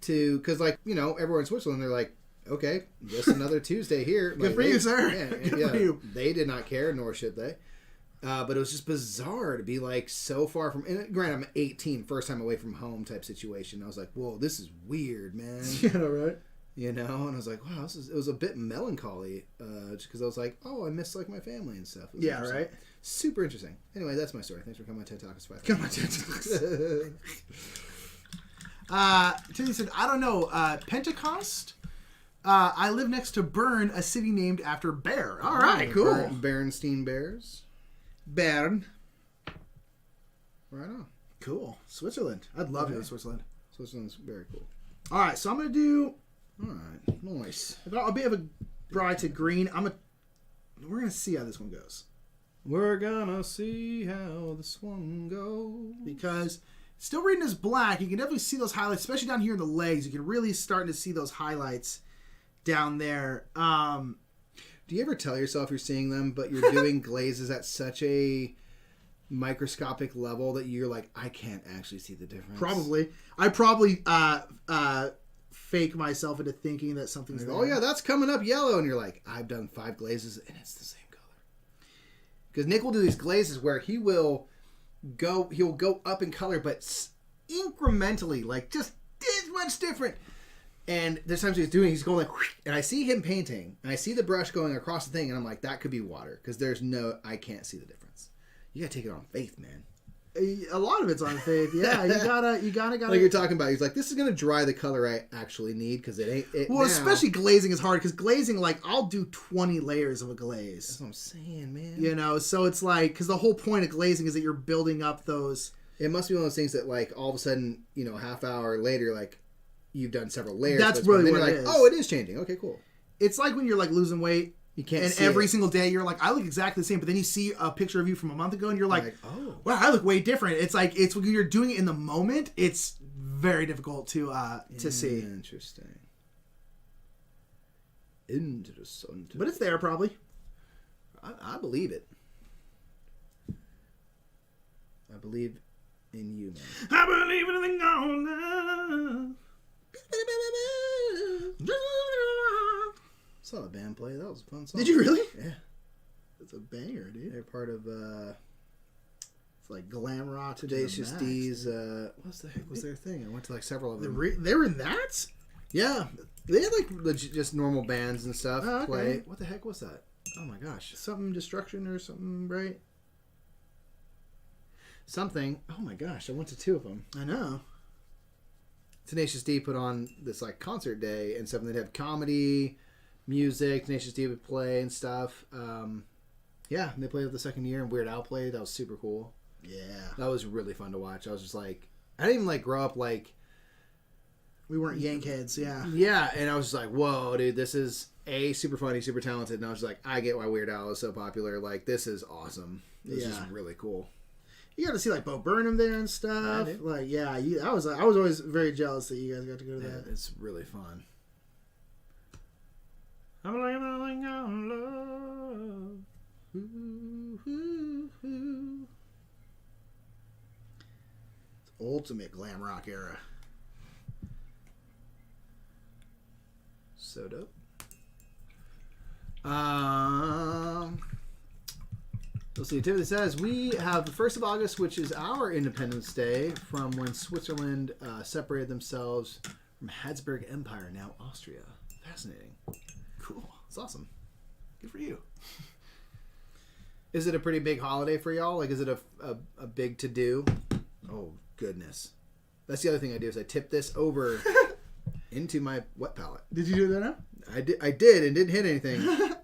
Because like everyone in Switzerland, they're like, okay, just another Tuesday here. Good for you, sir. Yeah, Good for you. They did not care, nor should they. But it was just bizarre to be like so far from. And granted, I'm 18, first time away from home type situation. I was like, whoa, this is weird, man. Yeah, right. And I was like, wow, it was a bit melancholy, just because I was like, oh, I miss like my family and stuff. Yeah, right. Super interesting. Anyway, that's my story. Thanks for coming on TED Talks. Come on, TED Talks. Tilly said, I don't know, Pentecost? I live next to Bern, a city named after Bear. All right, cool. Berenstein Bears. Bern. Right on. Cool. Switzerland. I'd love to go to Switzerland. Switzerland's very cool. All right, so I'm going to do... All right. Nice. I'll be a bright to green. I'm going to we're going to see how this one goes. We're gonna see how this one goes. Because still reading as black, you can definitely see those highlights, especially down here in the legs. You can really start to see those highlights down there. Do you ever tell yourself you're seeing them, but you're doing glazes at such a microscopic level that you're like, I can't actually see the difference? Probably. I probably fake myself into thinking that something's Like, there. oh yeah, that's coming up yellow, and you're like, I've done 5 glazes and it's the same color. Because Nick will do these glazes where he'll go up in color, but incrementally, like just this much different. And there's times he's going like, and I see him painting, and I see the brush going across the thing, and I'm like, that could be water, because I can't see the difference. You gotta take it on faith, man. A lot of it's on faith. Yeah, you gotta. Like you're talking about, he's like, this is gonna dry the color I actually need, because it ain't. Well, especially glazing is hard, because glazing, like, I'll do 20 layers of a glaze. That's what I'm saying, man. You know, so it's like, because the whole point of glazing is that you're building up those. It must be one of those things that, like, all of a sudden, a half hour later, like, you've done several layers. That's really what you're it like, is. oh, it is changing. Okay, cool. It's like when you're like losing weight. You can't and see every it. single day you're like, I look exactly the same, but then you see a picture of you from a month ago and you're like, oh, wow, I look way different. It's like, it's when you're doing it in the moment, it's very difficult to see. Interesting. But it's there probably. I believe it. I believe in you, man. I believe in the God. Saw a band play. That was a fun song. Did you really? Yeah. That's a banger, dude. They're part of It's like glam rock. Tenacious D's. What the heck was their thing? I went to like several of them. They were in that? Yeah, they had like legit, just normal bands and stuff okay. play. What the heck was that? Oh my gosh, Something Destruction or something, right? something. Oh my gosh, I went to 2 of them. I know. Tenacious D put on this like concert day and stuff. And they'd have comedy, music. Tenacious D would play and stuff. Yeah, and they played it the second year, and Weird Al played. That was super cool. Yeah. That was really fun to watch. I was just like, I didn't even like grow up like. We weren't Yank heads, yeah. Yeah, and I was just like, whoa, dude, this is super funny, super talented. And I was just like, I get why Weird Al is so popular. Like, this is awesome. This is really cool. You got to see like Bo Burnham there and stuff. Like, yeah, I was always very jealous that you guys got to go to that. It's really fun. I believe in the God love. It's ultimate glam rock era. So dope. Let's see. Timothy says we have the 1st of August, which is our Independence Day, from when Switzerland separated themselves from Habsburg Empire, now Austria. Fascinating. Cool. It's awesome. Good for you. Is it a pretty big holiday for y'all? Like, is it a big to do? Oh goodness. That's the other thing I do is I tip this over into my wet palette. Did you do that now? I did and didn't hit anything.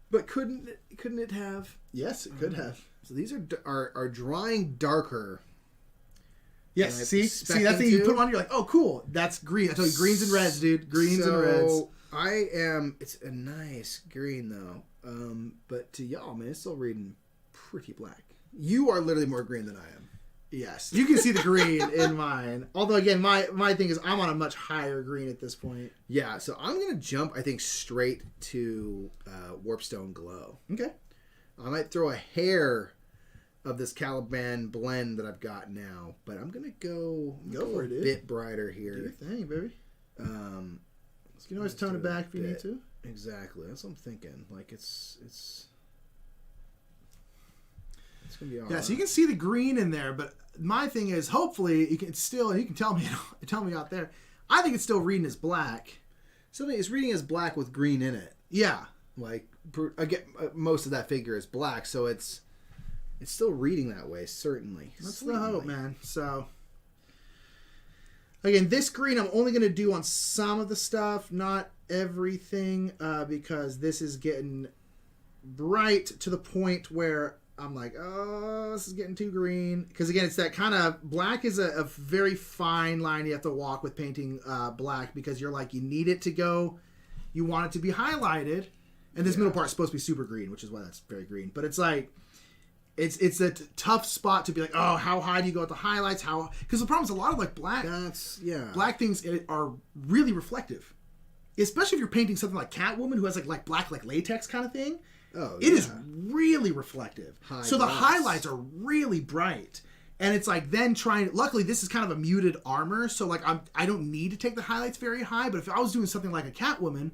But couldn't it have? Yes, it could have. So these are drying darker. Yes, see that's the thing you put them on. You're like, oh, cool. That's green. I told you, greens and reds, dude. Greens and reds. It's a nice green though. But to y'all, man, it's still reading pretty black. You are literally more green than I am. Yes, you can see the green in mine. Although again, my thing is I'm on a much higher green at this point. Yeah, so I'm gonna jump, I think, straight to Warpstone Glow. Okay. I might throw a hair of this Caliban blend that I've got now, but I'm gonna go for it, a dude. bit brighter here. Do your thing, baby. Um, You can always tone it back if you need to. Exactly, that's what I'm thinking. Like it's gonna be all Yeah, right. so you can see the green in there, but my thing is, hopefully, you can still, and you can tell me out there. I think it's still reading as black. Something is reading as black with green in it. Yeah, Like again, most of that figure is black, so it's still reading that way. Certainly, that's the hope, man. So again, this green I'm only going to do on some of the stuff, not everything, because this is getting bright to the point where I'm like, oh, this is getting too green. Because again, it's that kind of black is a very fine line you have to walk with painting black, because you're like, you need it to go, you want it to be highlighted, And this middle part is supposed to be super green, which is why that's very green. But it's like, it's a tough spot to be like, oh, how high do you go with the highlights? Because the problem is a lot of like black things are really reflective, especially if you're painting something like Catwoman, who has like black like latex kind of thing. Oh, it is really reflective. So the gloss. highlights are really bright. And it's like then luckily this is kind of a muted armor, so like I don't need to take the highlights very high, but if I was doing something like a Catwoman,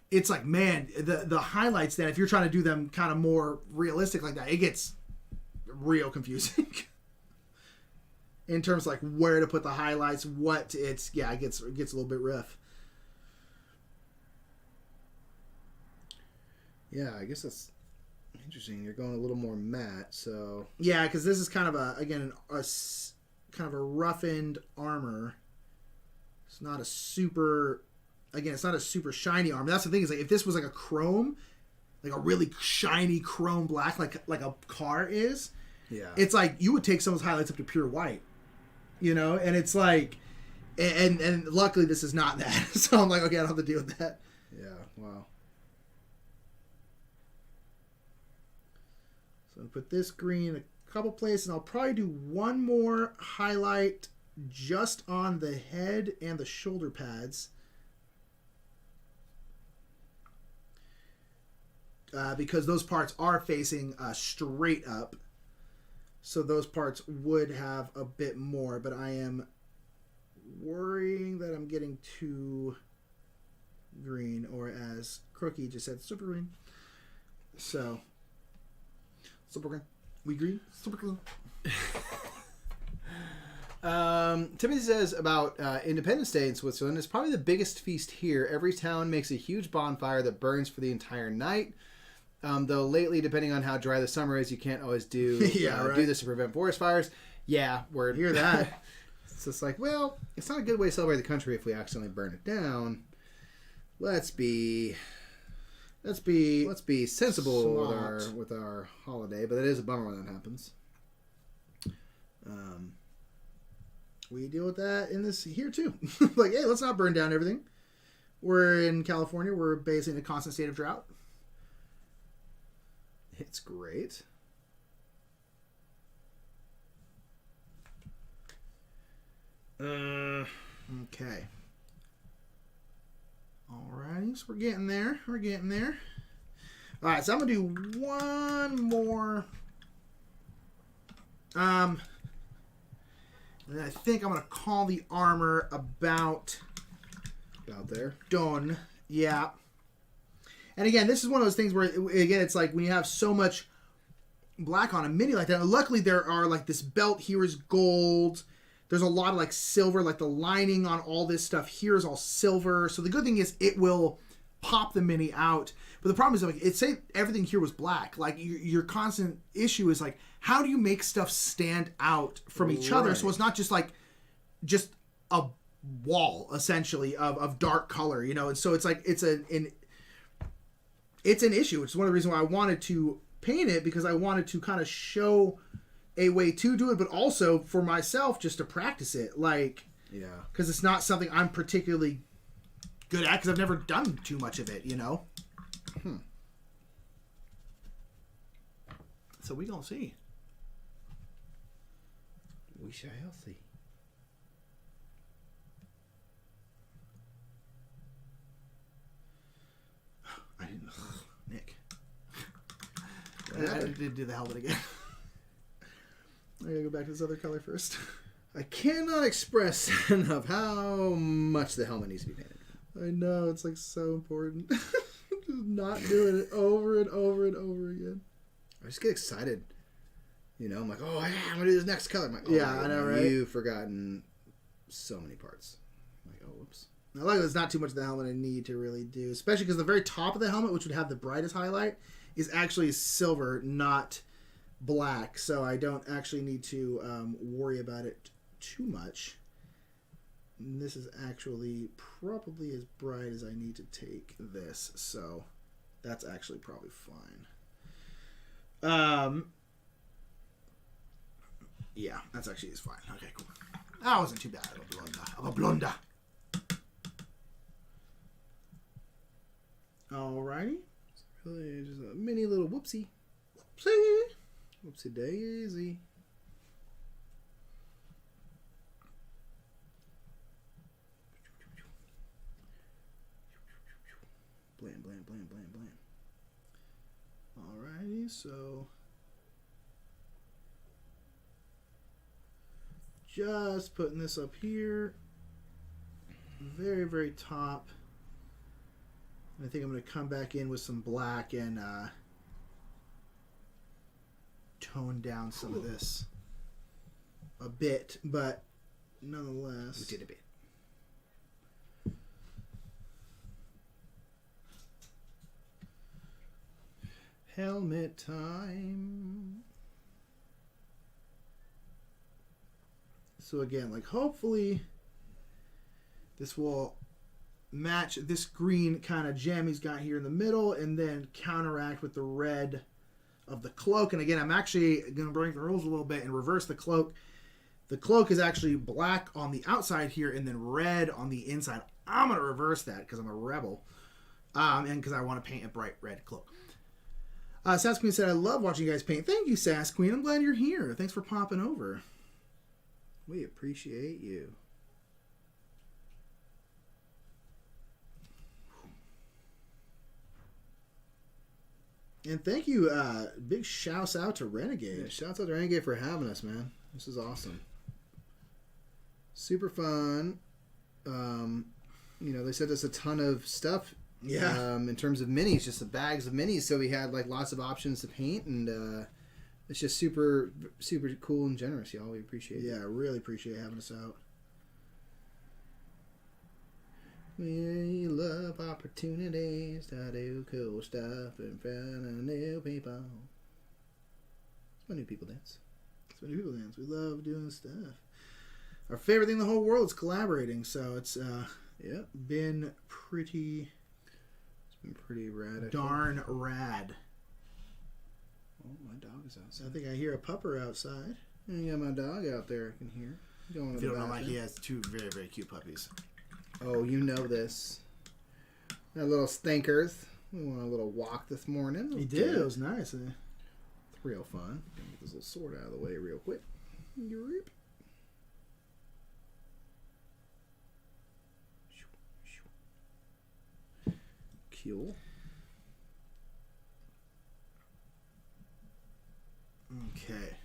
it's like, man, the highlights then, if you're trying to do them kind of more realistic like that, it gets real confusing. In terms of like where to put the highlights, it gets a little bit rough. Yeah, I guess that's interesting. You're going a little more matte, so yeah, because this is kind of a roughened armor. It's not a super shiny armor. That's the thing, is like if this was like a chrome, like a really shiny chrome black, like a car is, it's like you would take some of those highlights up to pure white, and it's like, and luckily this is not that. So I'm like, okay, I don't have to deal with that. Yeah, wow. So I'll put this green in a couple places, and I'll probably do one more highlight just on the head and the shoulder pads. Because those parts are facing straight up. So those parts would have a bit more, but I am worrying that I'm getting too green, or as Crookie just said, super green. So... super green. We green? Super green. Timothy says about Independence Day in Switzerland, it's probably the biggest feast here. Every town makes a huge bonfire that burns for the entire night. Though lately, depending on how dry the summer is, you can't always do do this to prevent forest fires. Yeah, word. Hear that. It's just like, well, it's not a good way to celebrate the country if we accidentally burn it down. Let's be sensible with our holiday, but it is a bummer when that happens. We deal with that here too. Like, hey, let's not burn down everything. We're in California. We're basically in a constant state of drought. It's great. Okay. Alrighty, so we're getting there. Alright, so I'm gonna do one more. And I think I'm gonna call the armor about there. done. Yeah. And again, this is one of those things where, again, it's like when you have so much black on a mini like that. And luckily, there are like this belt here is gold. There's a lot of like silver, like the lining on all this stuff here is all silver. So the good thing is it will pop the mini out. But the problem is, like, say everything here was black. Like your constant issue is like, how do you make stuff stand out from each other? So it's not just a wall essentially of dark color, And so it's like it's an issue. It's one of the reasons why I wanted to paint it, because I wanted to kind of show a way to do it, but also for myself just to practice it. Like, yeah, because it's not something I'm particularly good at, because I've never done too much of it, So we gonna see. We shall see. I didn't. Nick. I did do the helmet again. I gotta go back to this other color first. I cannot express enough how much the helmet needs to be painted. I know, it's like so important. Just not doing it over and over and over again. I just get excited. I'm like, oh, yeah, I'm going to do this next color. I'm like, oh, yeah, I know, right? You've forgotten so many parts. I'm like, oh, whoops. I like there's not too much of the helmet I need to really do, especially because the very top of the helmet, which would have the brightest highlight, is actually silver, not black. So I don't actually need to worry about it too much. And this is actually probably as bright as I need to take this, so that's actually probably fine. Yeah, that's actually is fine. Okay, cool. That wasn't too bad of a blunder. Alrighty. Just a mini little whoopsie. See? Whoopsie daisy. Blam, blam, blam, blam, blam. Alrighty, so just putting this up here. Very, very top. I think I'm going to come back in with some black and tone down some of this a bit, but nonetheless. We did a bit. Helmet time. So again, like hopefully this will match this green kind of gem he's got here in the middle and then counteract with the red of the cloak. And again, I'm actually going to break the rules a little bit and reverse the cloak. The cloak is actually black on the outside here and then red on the inside. I'm going to reverse that because I'm a rebel and because I want to paint a bright red cloak. Sass Queen said, I love watching you guys paint. Thank you, Sass Queen. I'm glad you're here. Thanks for popping over. We appreciate you. And thank you, big shouts out to Renegade. Yeah, shouts out to Renegade for having us, man. This is awesome. Super fun. They sent us a ton of stuff. Yeah. In terms of minis, just the bags of minis. So we had like lots of options to paint, and it's just super, super cool and generous, y'all. We appreciate it. Yeah, I really appreciate having us out. We love opportunities to do cool stuff in front of new people. It's my new people dance. It's my new people dance. We love doing stuff. Our favorite thing in the whole world is collaborating. So it's been pretty. It's been pretty rad. Darn rad. Oh, my dog is outside. I think I hear a pupper outside. I got my dog out there. I can hear. Going if you don't know, like he has two very, very cute puppies. Oh, you know this. That little stinkers. We went on a little walk this morning. He did. It was nice. It's real fun. Get this little sword out of the way real quick. Cool. Okay.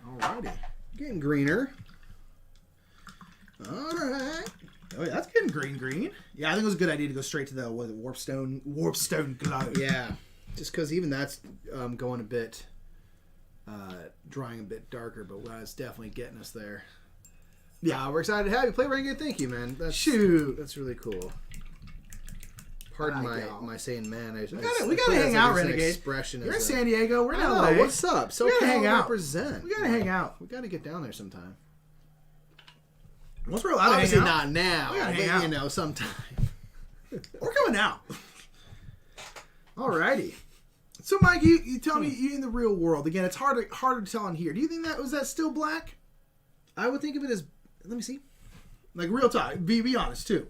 Alrighty. Getting greener. Alright. Oh, yeah, that's getting green. Yeah, I think it was a good idea to go straight to the warpstone glow. Yeah. Just because even that's going a bit, drying a bit darker, but it's definitely getting us there. Yeah, we're excited to have you play Renegade. Thank you, man. That's really cool. Pardon my saying, man. We gotta hang out, Renegade. You're in San Diego. We're in LA. What's up? So we gotta hang out. Represent. We gotta hang out. We gotta get down there sometime. Once we're allowed to hang out. Obviously not now, but sometime. We're coming out. Alrighty. So, Mike, you tell me, you in the real world again. It's harder to tell on here. Do you think was that still black? I would think of it as. Let me see. Like real talk. Be honest too.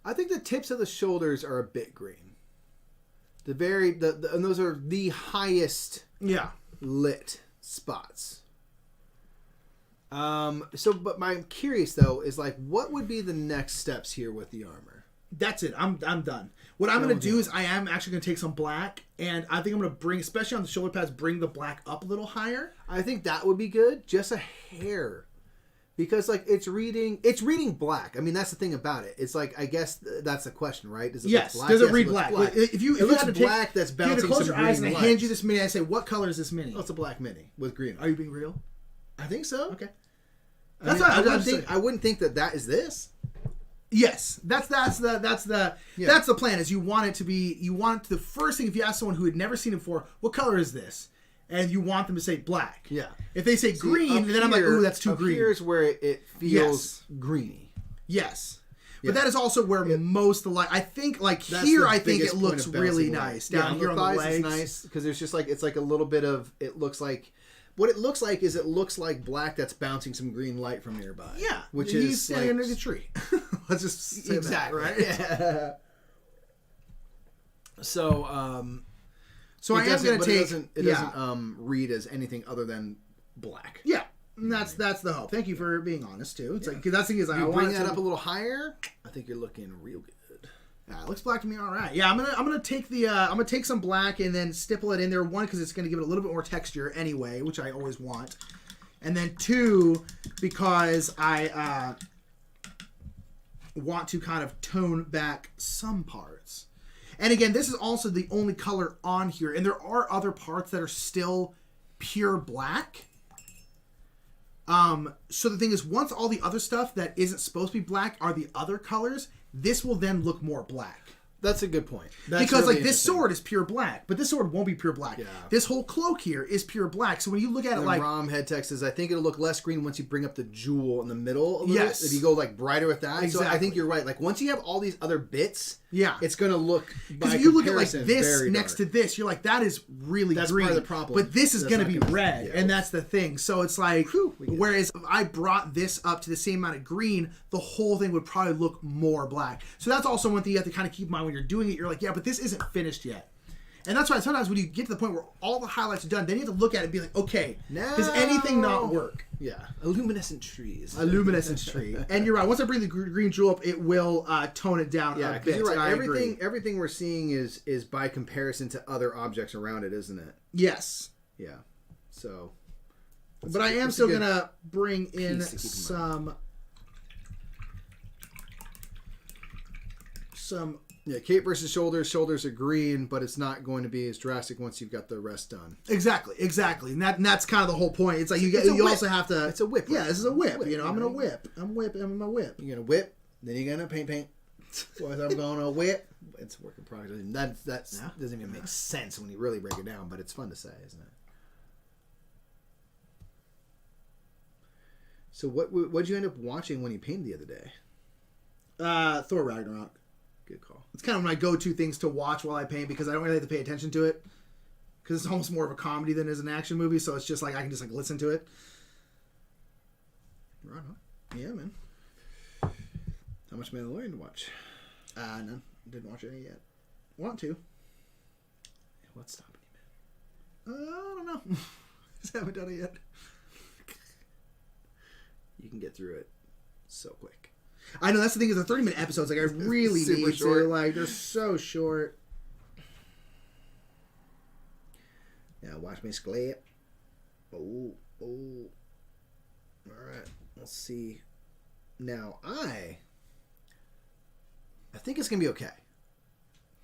I think the tips of the shoulders are a bit green. And those are the highest lit spots. But I'm curious though is like what would be the next steps here with the armor? That's it. I'm done. What I'm going to do is I am actually going to take some black and I think I'm going to bring, especially on the shoulder pads, bring the black up a little higher. I think that would be good. Just a hair. Because like it's reading black. I mean that's the thing about it. It's like I guess that's the question, right? Does it look black? Does it read black? If you had to black, that's bouncing some green lights. Close your eyes and I hand you this mini. I say, what color is this mini? Oh, it's a black mini with green. Are you being real? I think so. Okay. I wouldn't think that is this. Yes, that's the plan. Is you want it the first thing if you ask someone who had never seen it before, what color is this? And you want them to say black. Yeah. If they say green, then I'm like, ooh, that's too green. Here's where it feels greeny. Yes. Yeah. But that is also where most of the light. I think like here, I think it looks really nice. Down here on the legs, it's nice because there's just like it's like a little bit of. It looks like. What it looks like is it looks like black that's bouncing some green light from nearby. Yeah, which he's standing under the tree. Let's just say that, right? Yeah. So, So I am going to take. It doesn't read as anything other than black. Yeah. And that's the hope. Thank you for being honest too. It's like, cause that's the thing is, I bring want that up a little higher. I think you're looking real good. Yeah, it looks black to me. All right. Yeah, I'm gonna take I'm gonna take some black and then stipple it in there. One, because it's gonna give it a little bit more texture anyway, which I always want. And then two, because I want to kind of tone back some parts. And again, this is also the only color on here, and there are other parts that are still pure black. So the thing is, once all the other stuff that isn't supposed to be black are the other colors, this will then look more black. That's a good point. Because like this sword is pure black, but this sword won't be pure black. Yeah. This whole cloak here is pure black. So when you look at it the like ROM head text is, I think it'll look less green once you bring up the jewel in the middle. A little Yes. bit. If you go like brighter with that. Exactly. So I think you're right. Like once you have all these other bits, yeah, it's gonna look. Because if you look at like comparison, this very next dark. to this, you're like, that is really That's green. part of the problem. But this is That's going to not be gonna- red, yeah. and that's the thing. So it's like, we get it. whereas if I brought this up to the same amount of green, the whole thing would probably look more black. So that's also one thing you have to kind of keep in mind when you're doing it. You're like, yeah, but this isn't finished yet. And that's why sometimes when you get to the point where all the highlights are done, then you have to look at it and be like, okay, does anything not work? Yeah, a luminescent trees. A luminescence tree. And you're right. Once I bring the green jewel up, it will tone it down Yeah, a because bit. you're right. I agree. Everything we're seeing is by comparison to other objects around it, isn't it? Yes. Yeah. So. But I am still going to bring in some Yeah, cape versus shoulders. Shoulders are green, but it's not going to be as drastic once you've got the rest done. Exactly. And that's kind of the whole point. It's like you also have to. It's a whip. Yeah, right? this is a whip. Whip, You know, I'm gonna whip. I'm a whip. You're gonna whip, then you're gonna paint. Fourth, I'm gonna whip. It's a work in progress. That doesn't even make sense when you really break it down, but it's fun to say, isn't it? So what'd you end up watching when you painted the other day? Thor Ragnarok. Good call. It's kind of my go-to things to watch while I paint because I don't really have to pay attention to it because it's almost more of a comedy than it is an action movie. So it's just like I can just like listen to it. Right on. Yeah, man. How much Mandalorian to watch? None. Didn't watch any yet. Want to? What's stopping you, man? I don't know. Just haven't done it yet. You can get through it so quick. I know that's the thing is the 30-minute episodes. Like I really Super need short. to. Like they're so short. Now watch me sclap. Oh. All right. Let's see. Now I think it's gonna be okay.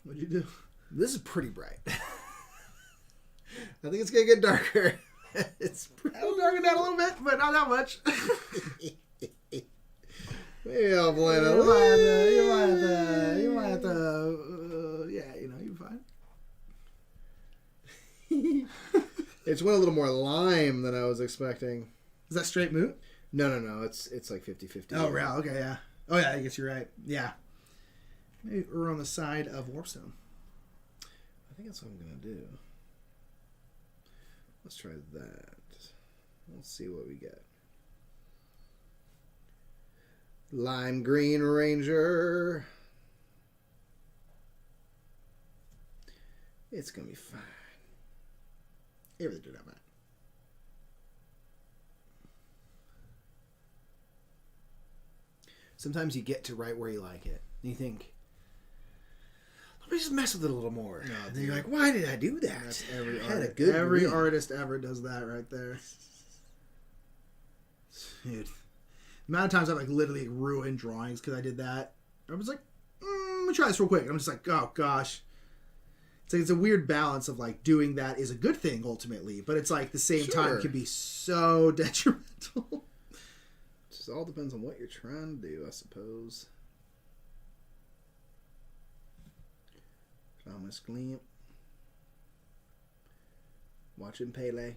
What'd you do? This is pretty bright. I think it's gonna get darker. It's pretty. I'll darken down a little bit, but not that much. Maybe I'll blend it. You might have to, yeah, you know, you're fine. It's went a little more lime than I was expecting. Is that straight moot? No. It's like 50-50. Oh, yeah, okay, yeah. Oh, yeah, I guess you're right. Yeah. Maybe we're on the side of Warpstone. I think that's what I'm going to do. Let's try that. Let's see what we get. Lime Green Ranger. It's going to be fine. It really did that, man. Sometimes you get to right where you like it. And you think, let me just mess with it a little more. No, and then you're like, why did I do that? That's Every artist ever does that right there. Dude. The amount of times I've like literally ruined drawings because I did that. I was like, let me try this real quick. I'm just like, oh gosh. It's like it's a weird balance of like doing that is a good thing ultimately, but it's like the same time can be so detrimental. It just all depends on what you're trying to do, I suppose. Thomas Gleam. Watching Pele.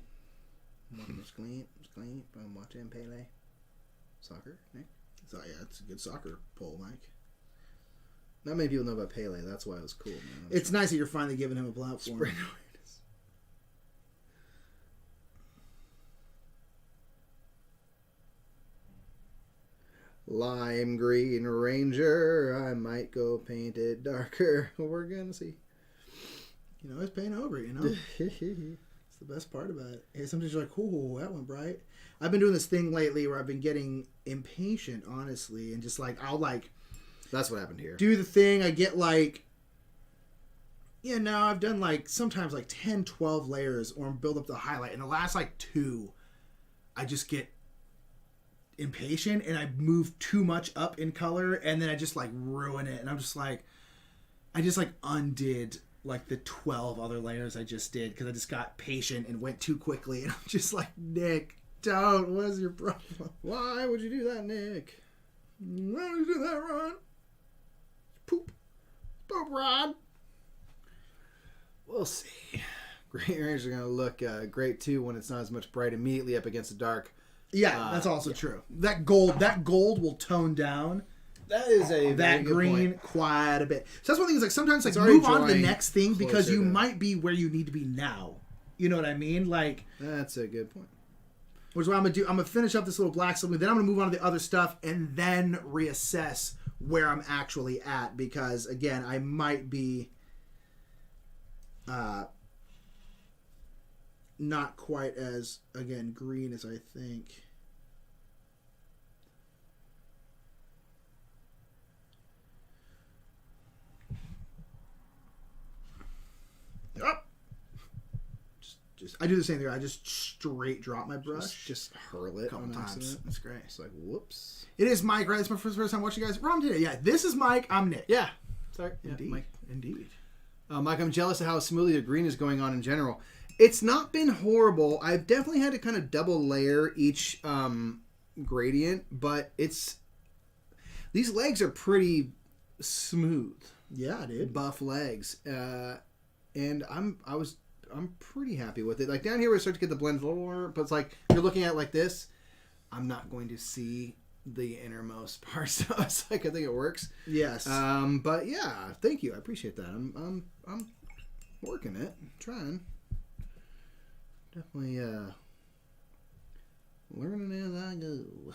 Watching Gleam. I'm watching Pele. Soccer, Nick? So yeah, it's a good soccer poll, Mike. Not many people know about Pele. That's why it was cool, man. It's nice that you're finally giving him a platform. Spread awareness. Lime Green Ranger. I might go paint it darker. We're gonna see. You know, it's paint over, you know? It's the best part about it. Hey, sometimes you're like, oh, that went bright. I've been doing this thing lately where I've been getting impatient, honestly, and just like, I'll like... That's what happened here. Do the thing, I get like... Yeah, no, I've done like, sometimes like 10, 12 layers or build up the highlight. And the last like 2, I just get impatient and I move too much up in color and then I just like ruin it. And I'm just like... I just like undid like the 12 other layers I just did because I just got patient and went too quickly. And I'm just like, Nick... Don't. What is your problem? Why would you do that, Nick? Why would you do that, Ron? Poop. Poop, Ron. We'll see. Green areas are going to look great, too, when it's not as much bright immediately up against the dark. Yeah, that's also true. That gold will tone down. That is a that very green good point. quite a bit. So that's one thing is like sometimes like already move on to the drawing next thing because you closer to- might be where you need to be now. You know what I mean? Like... That's a good point. Which is what I'm going to do. I'm going to finish up this little black something. Then I'm going to move on to the other stuff and then reassess where I'm actually at. Because, again, I might be not quite as, again, green as I think. Yep. I do the same thing. I just straight drop my brush. Just hurl it a couple on times. accident. That's great. It's like, whoops. It is Mike, right? It's my first time watching you guys. Ron did it. Yeah, this is Mike. I'm Nick. Yeah. Sorry. Indeed. Yeah, Mike. Indeed. Mike, I'm jealous of how smoothly the green is going on in general. It's not been horrible. I've definitely had to kind of double layer each gradient, but it's... These legs are pretty smooth. Yeah, dude. Buff legs. And I'm pretty happy with it. Like down here where I start to get the blend a little more, but it's like you're looking at it like this, I'm not going to see the innermost part. So it's like I think it works. Yes. But yeah, thank you. I appreciate that. I'm working it, trying. Definitely learning as I go.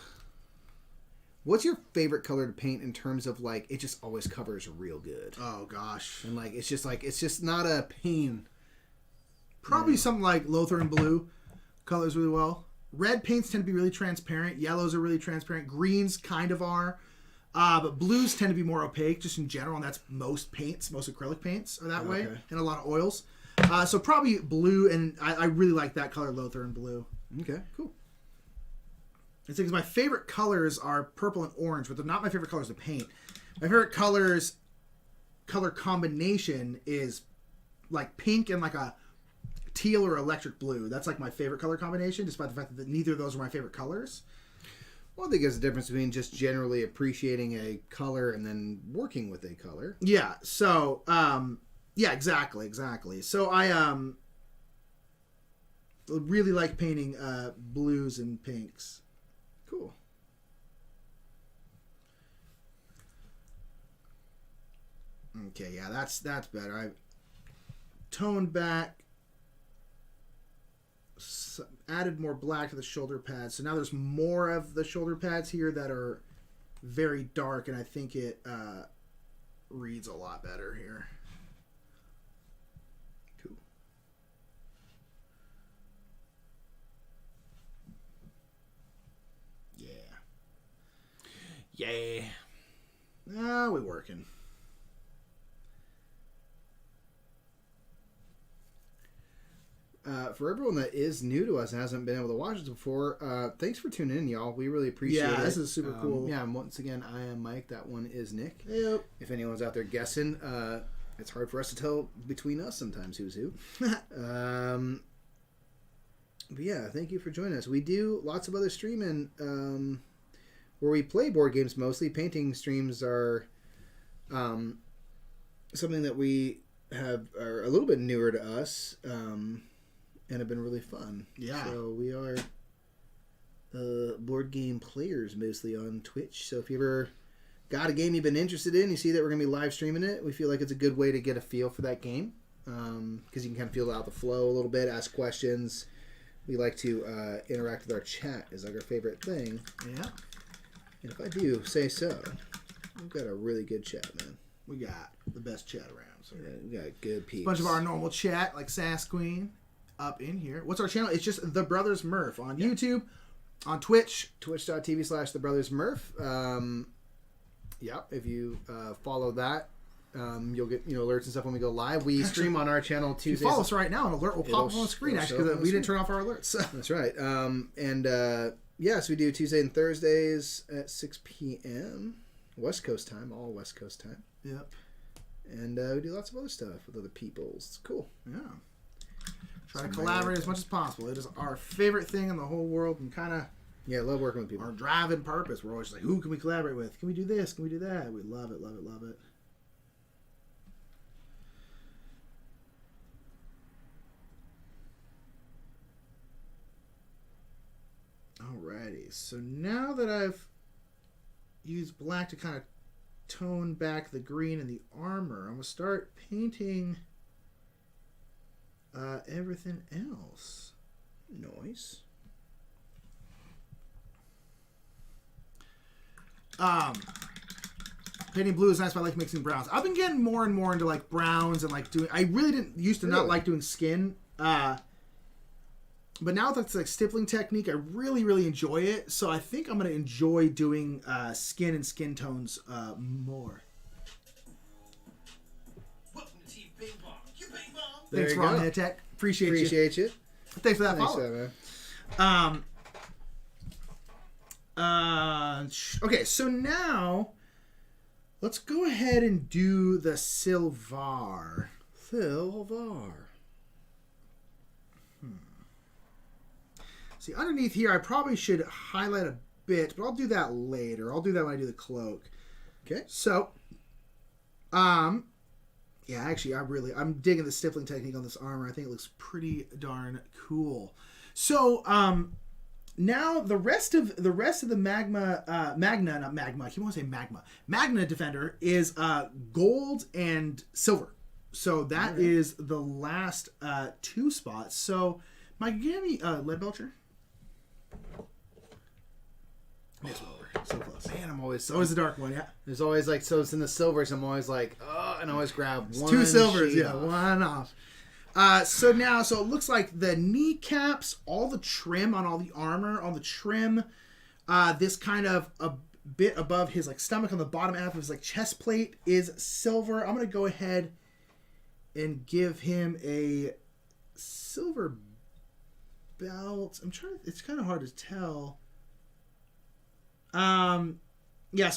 What's your favorite color to paint in terms of like it just always covers real good? Oh gosh. And like it's just not a pain. Probably something like Lothar and blue colors really well. Red paints tend to be really transparent. Yellows are really transparent. Greens kind of are. But blues tend to be more opaque just in general, and that's most paints. Most acrylic paints are that way. And a lot of oils. So probably blue, and I really like that color, Lothar and blue. Okay, cool. It's because my favorite colors are purple and orange, but they're not my favorite colors to paint. My favorite color combination is like pink and like a teal or electric blue. That's like my favorite color combination, despite the fact that neither of those are my favorite colors. Well, I think there's a difference between just generally appreciating a color and then working with a color. Yeah. So, yeah, exactly. So I really like painting blues and pinks. Cool. Okay, yeah, that's better. I toned back, added more black to the shoulder pads. So now there's more of the shoulder pads here that are very dark, and I think it reads a lot better here. Cool. Yeah. Ah, we're working. For everyone that is new to us and hasn't been able to watch us before, thanks for tuning in, y'all. We really appreciate it. Yeah, this is super cool. Yeah, and once again, I am Mike. That one is Nick. Yep. If anyone's out there guessing, it's hard for us to tell between us sometimes who's who. But yeah, thank you for joining us. We do lots of other streaming where we play board games mostly. Painting streams are something that we are a little bit newer to us. And have been really fun. Yeah. So we are board game players mostly on Twitch. So if you ever got a game you've been interested in, you see that we're going to be live streaming it, we feel like it's a good way to get a feel for that game. Because you can kind of feel out the flow a little bit, ask questions. We like to interact with our chat is like our favorite thing. Yeah. And if I do say so, we've got a really good chat, man. We got the best chat around. So. Yeah, we got good peeps. A bunch of our normal chat, like Sass Queen, up in here. What's our channel? It's just The Brothers Murph on YouTube, on Twitch. Twitch.tv/TheBrothersMurph. If you follow that, you'll get alerts and stuff when we go live. We stream on our channel Tuesdays. If you follow us right now, an alert will pop up on the screen, actually, because we didn't turn off our alerts. That's right. So we do Tuesday and Thursdays at 6 p.m. West Coast time, all West Coast time. Yep. And we do lots of other stuff with other peoples. It's cool. Yeah. Try to collaborate as much as possible. It is our favorite thing in the whole world, and kind of I love working with people. Our driving purpose. We're always like, who can we collaborate with? Can we do this? Can we do that? We love it, love it, love it. Alrighty. So now that I've used black to kind of tone back the green in the armor, I'm going to start painting everything else. Nice. Painting blue is nice, but I like mixing browns. I've been getting more and more into like browns and like doing. I really didn't used to not like doing skin, but now that's like stippling technique. I really really enjoy it. So I think I'm gonna enjoy doing skin and skin tones more. Welcome to Team Ping Pong. You ping pong. Thanks, Ron Head Tech. Appreciate you. Thanks for that Thanks follow. for that, man. Okay, so now let's go ahead and do the Silvar. See, underneath here, I probably should highlight a bit, but I'll do that later. I'll do that when I do the cloak. Okay. So, yeah, actually, I'm digging the stippling technique on this armor. I think it looks pretty darn cool. So, now the rest of the Magna Defender is gold and silver. So that is the last two spots. So, Mike, give me lead belcher. So close. Man, I'm always Always the dark one, yeah. There's always like, so it's in the silvers. I'm always like, and I always grab one. Two silvers, sheet yeah, off. one off. So it looks like the kneecaps, all the trim on all the armor, on the trim, this kind of a bit above his like stomach on the bottom half of his like chest plate is silver. I'm gonna go ahead and give him a silver belt. It's kind of hard to tell. So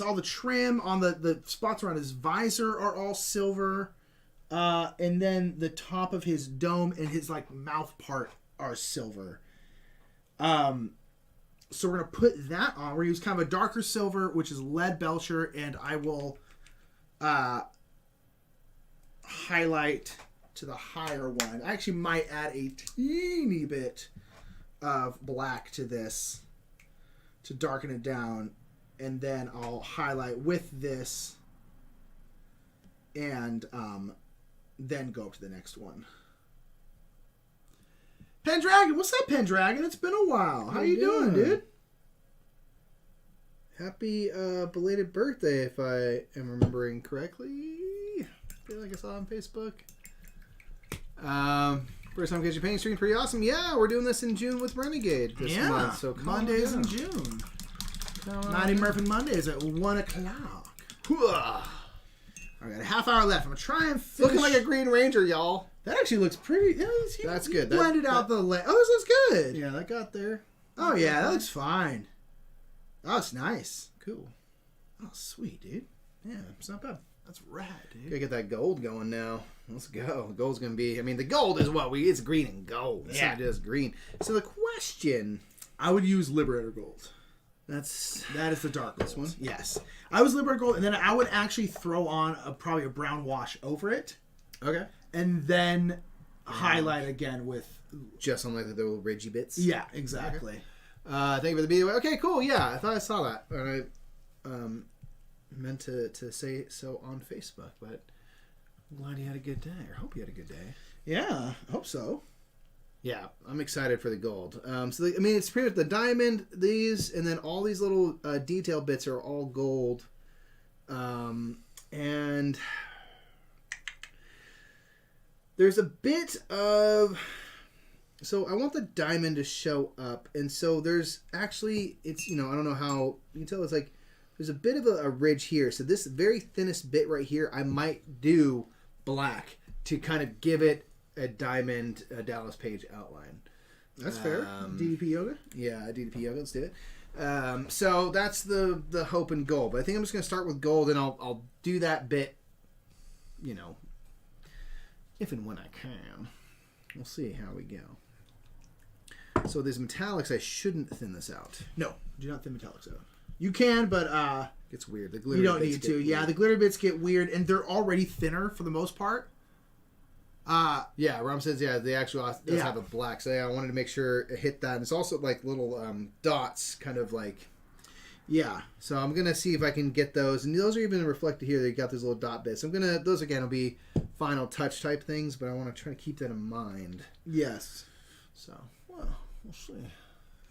all the trim on the spots around his visor are all silver. And then the top of his dome and his like mouth part are silver. So we're gonna put that on. We're gonna use kind of a darker silver, which is lead belcher, and I will highlight to the higher one. I actually might add a teeny bit of black to this to darken it down, and then I'll highlight with this and then go up to the next one. Pendragon, what's up, Pendragon? It's been a while. How you doing, dude? Happy belated birthday, if I am remembering correctly. I feel like I saw it on Facebook. First time catching painting stream, pretty awesome. Yeah, we're doing this in June with Renegade this month. So Mondays in June. Mighty Murph and Mondays at 1 o'clock. I got a half hour left. I'm gonna try and finish. Looking like a Green Ranger, y'all. That actually looks pretty. That's good. Blended out the. Oh, this looks good. Yeah, that got there. Oh yeah, that looks fine. Oh, it's nice. Cool. Oh, sweet, dude. Yeah, it's not bad. That's rad, dude. Gotta get that gold going now. Let's go. The gold's gonna be. I mean, the gold is what it's green and gold. It's not just green. So the question, I would use Liberator Gold. That is the dark gold. This one? Yes. I was Liberator Gold, and then I would actually throw on probably a brown wash over it. Okay. And then highlight again with... Just on like the little ridgy bits? Yeah, exactly. Okay. Thank you for the video. Okay, cool. Yeah, I thought I saw that. And I meant to say so on Facebook, but I'm glad you had a good day. Or hope you had a good day. Yeah, I hope so. Yeah, I'm excited for the gold. It's pretty much the diamond, these, and then all these little detail bits are all gold. And there's a bit of... So I want the diamond to show up, and so there's actually, it's, I don't know how, you can tell it's like, there's a bit of a ridge here. So this very thinnest bit right here, I might do black to kind of give it a diamond Dallas Page outline. That's fair. DDP Yoga? Yeah, DDP Yoga, let's do it. So that's the hope and goal. But I think I'm just going to start with gold, and I'll do that bit, if and when I can. We'll see how we go. So these metallics, I shouldn't thin this out. No, do not thin metallics out. You can, but It's weird. The glitter you don't bits need get to. weird. Yeah, the glitter bits get weird, and they're already thinner for the most part. Yeah, Rom says, the actual does have a black. So yeah, I wanted to make sure it hit that. And it's also like little dots, kind of like... Yeah. So I'm going to see if I can get those. And those are even reflected here. They got those little dot bits. Those again will be final touch type things, but I want to try to keep that in mind. Yes. So, well, we'll see.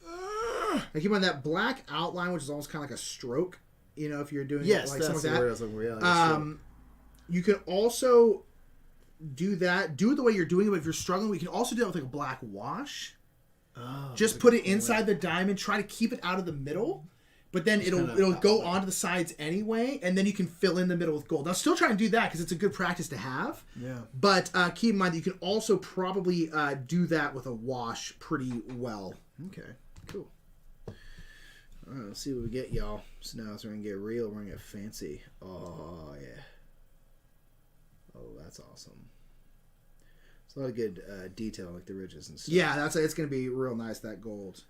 I keep on that black outline, which is almost kind of like a stroke. If you're doing Yes, it like that's something the like word I was looking for. Yeah, you can also do that. Do it the way you're doing it, but if you're struggling, we can also do it with like a black wash. Oh, Just put it inside the diamond. Try to keep it out of the middle. But then it'll go onto the sides anyway, and then you can fill in the middle with gold. Now, still try and do that because it's a good practice to have. Yeah. But keep in mind that you can also probably do that with a wash pretty well. Okay, cool. All right, let's see what we get, y'all. So now we're going to get real. We're going to get fancy. Oh, yeah. Oh, that's awesome. It's a lot of good detail, like the ridges and stuff. Yeah, it's going to be real nice, that gold.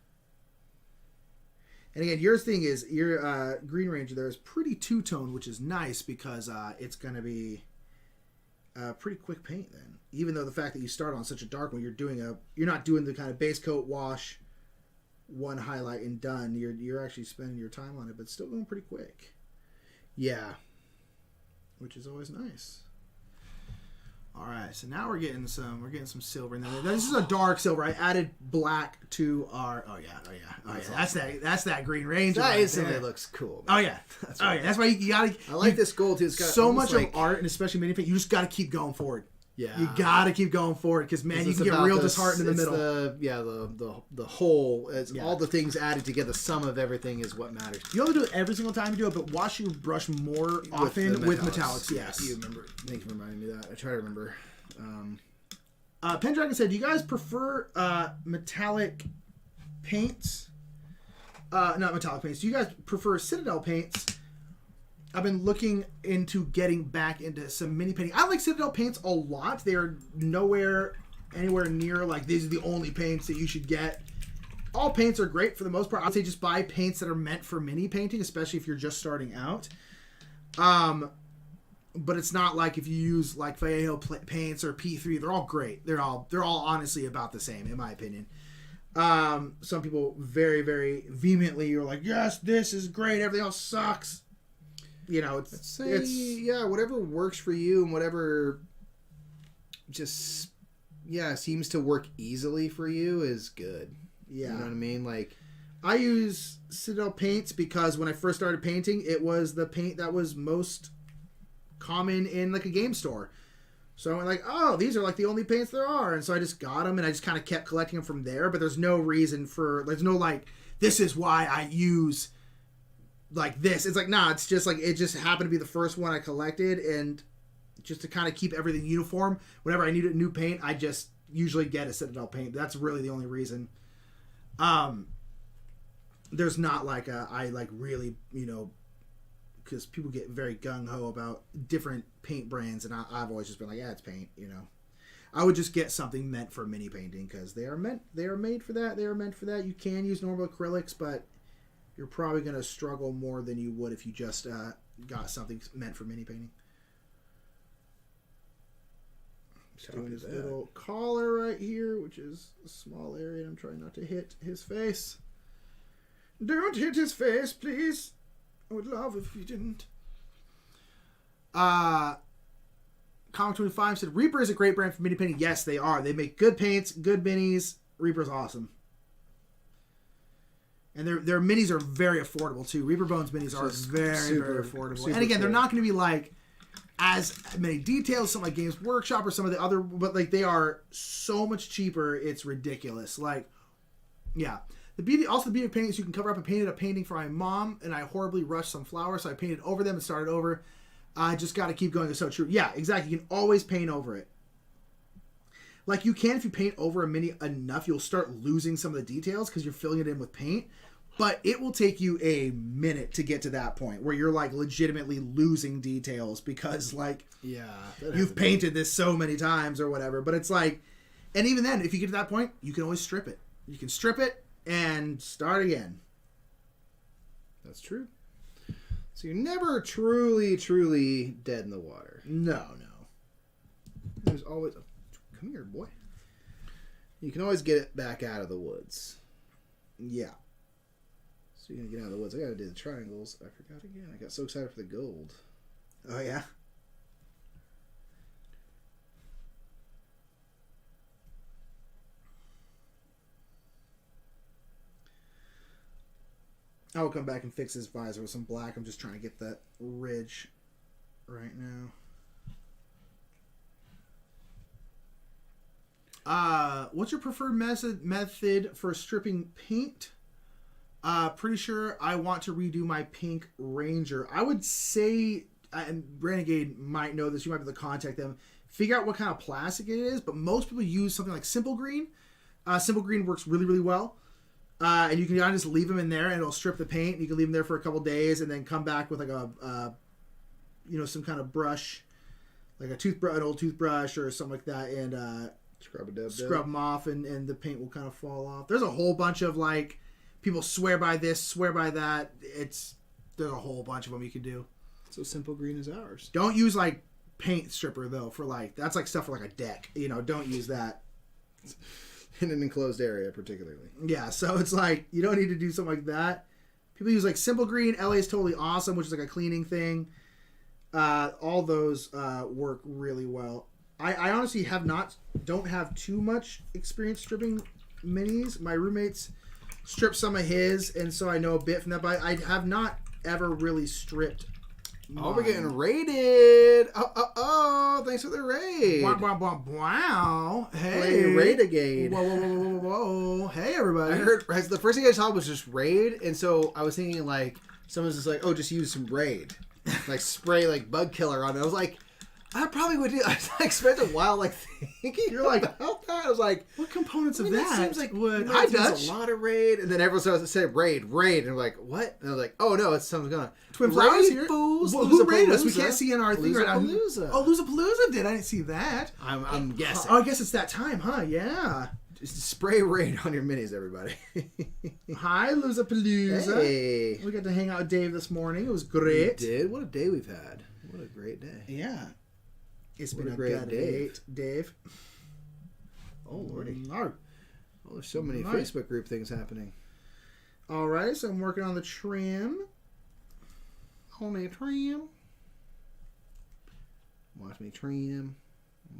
And again, your thing is, your Green Ranger there is pretty two-tone, which is nice because it's going to be pretty quick paint then. Even though the fact that you start on such a dark one, you're not doing the kind of base coat wash, one highlight and done. You're actually spending your time on it, but still going pretty quick. Yeah. Which is always nice. All right, so now we're getting some silver in there. This is a dark silver. I added black to our. Oh yeah. That's that Green Ranger. That right instantly there. looks cool. Oh yeah. That's why you gotta. I like this gold too. It's got so much like, of art, and especially mini paint. You just gotta keep going forward. Yeah. You gotta keep going forward because man, you can get real disheartened in the middle. The whole. It's Yeah. all the things added together. The sum of everything is what matters. You only do it every single time you do it, but wash your brush more often with metallics. Yes. Yes. Thank you for reminding me that. I try to remember. Pendragon said, "Do you guys prefer metallic paints? Not metallic paints. Do you guys prefer Citadel paints?" I've been looking into getting back into some mini painting. I like Citadel paints a lot. They are anywhere near like these are the only paints that you should get. All paints are great for the most part. I'd say just buy paints that are meant for mini painting, especially if you're just starting out. But it's not like if you use like Vallejo paints or P3, they're all great. They're all honestly about the same in my opinion. Some people very, very vehemently are like, yes, this is great. Everything else sucks. It's whatever works for you and whatever just seems to work easily for you is good. Yeah. You know what I mean? Like, I use Citadel paints because when I first started painting, it was the paint that was most common in like a game store. So I went like, oh, these are like the only paints there are. And so I just got them and I just kind of kept collecting them from there. But there's no reason there's no like, this is why I use like this. It's like, nah, it's just like, it just happened to be the first one I collected. And just to kind of keep everything uniform, whenever I need a new paint, I just usually get a Citadel paint. That's really the only reason. There's not like I like really, because people get very gung-ho about different paint brands, and I've always just been like, yeah, it's paint, I would just get something meant for mini painting, because they are made for that. They are meant for that. You can use normal acrylics, but you're probably going to struggle more than you would if you just got something meant for mini painting. Just doing his little collar right here, which is a small area, and I'm trying not to hit his face. Don't hit his face, please. I would love if you didn't. Comic 25 said, Reaper is a great brand for mini painting. Yes, they are. They make good paints, good minis. Reaper's awesome. And their minis are very affordable, too. Reaper Bones minis are very, very affordable. And again, they're not going to be like as many details, some like Games Workshop or some of the other, but like they are so much cheaper, it's ridiculous. Like, yeah. The beauty of painting is you can cover up. I painted a painting for my mom, and I horribly rushed some flowers, so I painted over them and started over. I just got to keep going. It's so true. Yeah, exactly. You can always paint over it. Like you can if you paint over a mini enough, you'll start losing some of the details because you're filling it in with paint. But it will take you a minute to get to that point where you're like legitimately losing details because like you've painted this so many times or whatever. But it's like, and even then, if you get to that point, you can always strip it. You can strip it and start again. That's true. So you're never truly dead in the water. No. There's always... Come here, boy. You can always get it back out of the woods. Yeah. So you're going to get out of the woods. I got to do the triangles. I forgot again. I got so excited for the gold. Oh, yeah? I will come back and fix this visor with some black. I'm just trying to get that ridge right now. What's your preferred method for stripping paint? Pretty sure I want to redo my pink Ranger. I would say, and Renegade might know this, you might be able to contact them, figure out what kind of plastic it is, but most people use something like Simple Green. Simple Green works really well. And you can kind of just leave them in there and it'll strip the paint. You can leave them there for a couple days and then come back with like some kind of brush, like an old toothbrush or something like that, and scrub them off and the paint will kind of fall off. There's a whole bunch of like people swear by this, swear by that. There's a whole bunch of them you can do. So Simple Green is ours. Don't use like paint stripper though for like, that's like stuff for like a deck. Don't use that. In an enclosed area, particularly. Yeah, so it's like, you don't need to do something like that. People use like Simple Green. LA is Totally Awesome, which is like a cleaning thing. All those work really well. I honestly don't have too much experience stripping minis. My roommates stripped some of his, and so I know a bit from that, but I have not ever really stripped mine. Oh, we're getting raided. Oh, thanks for the raid. Wow. Hey. Play Renegade. Whoa. Hey, everybody. I heard, the first thing I saw was just raid, and so I was thinking like, someone's just like, oh, just use some raid. Like spray like bug killer on it. I was like, I probably would do. I like spent a while like thinking. You're like, about that. I was like, what components of that? Seems like would I Dutch a lot of raid, and then everyone started to say raid, and I'm like, what? And I was like, oh no, it's something's going on. Twin Flowers here. Fools, well, who raided us? We can't see in our thing right now. Oh, Loozapalooza did. I didn't see that. I'm guessing. Oh, I guess it's that time, huh? Yeah. Just spray raid on your minis, everybody. Hi, Loozapalooza. Hey. We got to hang out with Dave this morning. It was great. We did. What a day we've had. What a great day. Yeah. It's what been a great day, Dave. Oh, lordy. No. Oh, there's so many Facebook group things happening. All right, so I'm working on the trim. Watch me trim.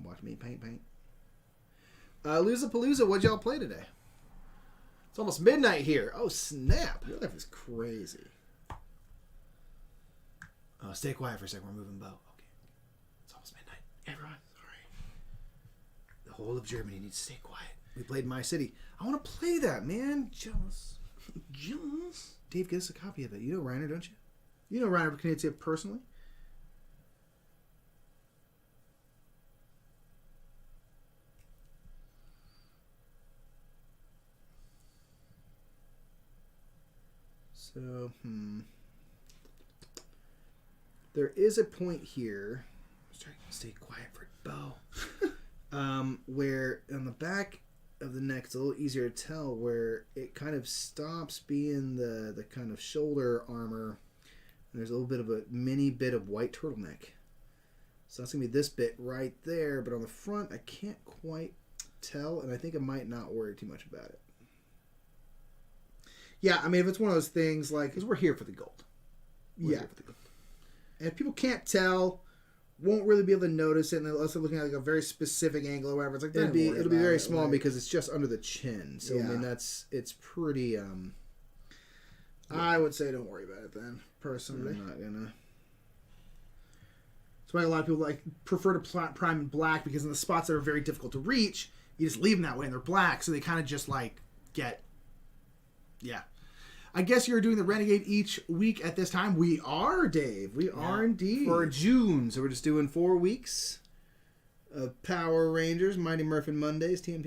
Watch me paint. Loozapalooza, what'd y'all play today? It's almost midnight here. Oh, snap. Your life is crazy. Oh, stay quiet for a second. We're moving bow. Okay. It's almost midnight. Everyone, sorry. The whole of Germany needs to stay quiet. We played My City. I want to play that, man. Jealous. Dave, get us a copy of it. You know Reiner, don't you? You know Reiner Knizia personally. So, there is a point here. I'm trying to stay quiet for Bo. Where on the back of the neck, it's a little easier to tell where it kind of stops being the kind of shoulder armor. And there's a little bit of a mini bit of white turtleneck. So that's going to be this bit right there. But on the front, I can't quite tell. And I think I might not worry too much about it. Yeah, I mean, if it's one of those things like... Because we're here for the gold. And if people can't tell, won't really be able to notice it unless they're looking at like a very specific angle or whatever. It's like, it'll be very small because it's just under the chin. So, yeah. I mean, it's pretty... I would say don't worry about it then, personally. I'm not gonna... That's why a lot of people prefer to prime in black, because in the spots that are very difficult to reach, you just leave them that way and they're black, so they kind of just get. Yeah. I guess you're doing the Renegade each week at this time. We are, Dave. We are indeed. For June. So we're just doing 4 weeks of Power Rangers, Mighty Murphin Mondays, TM.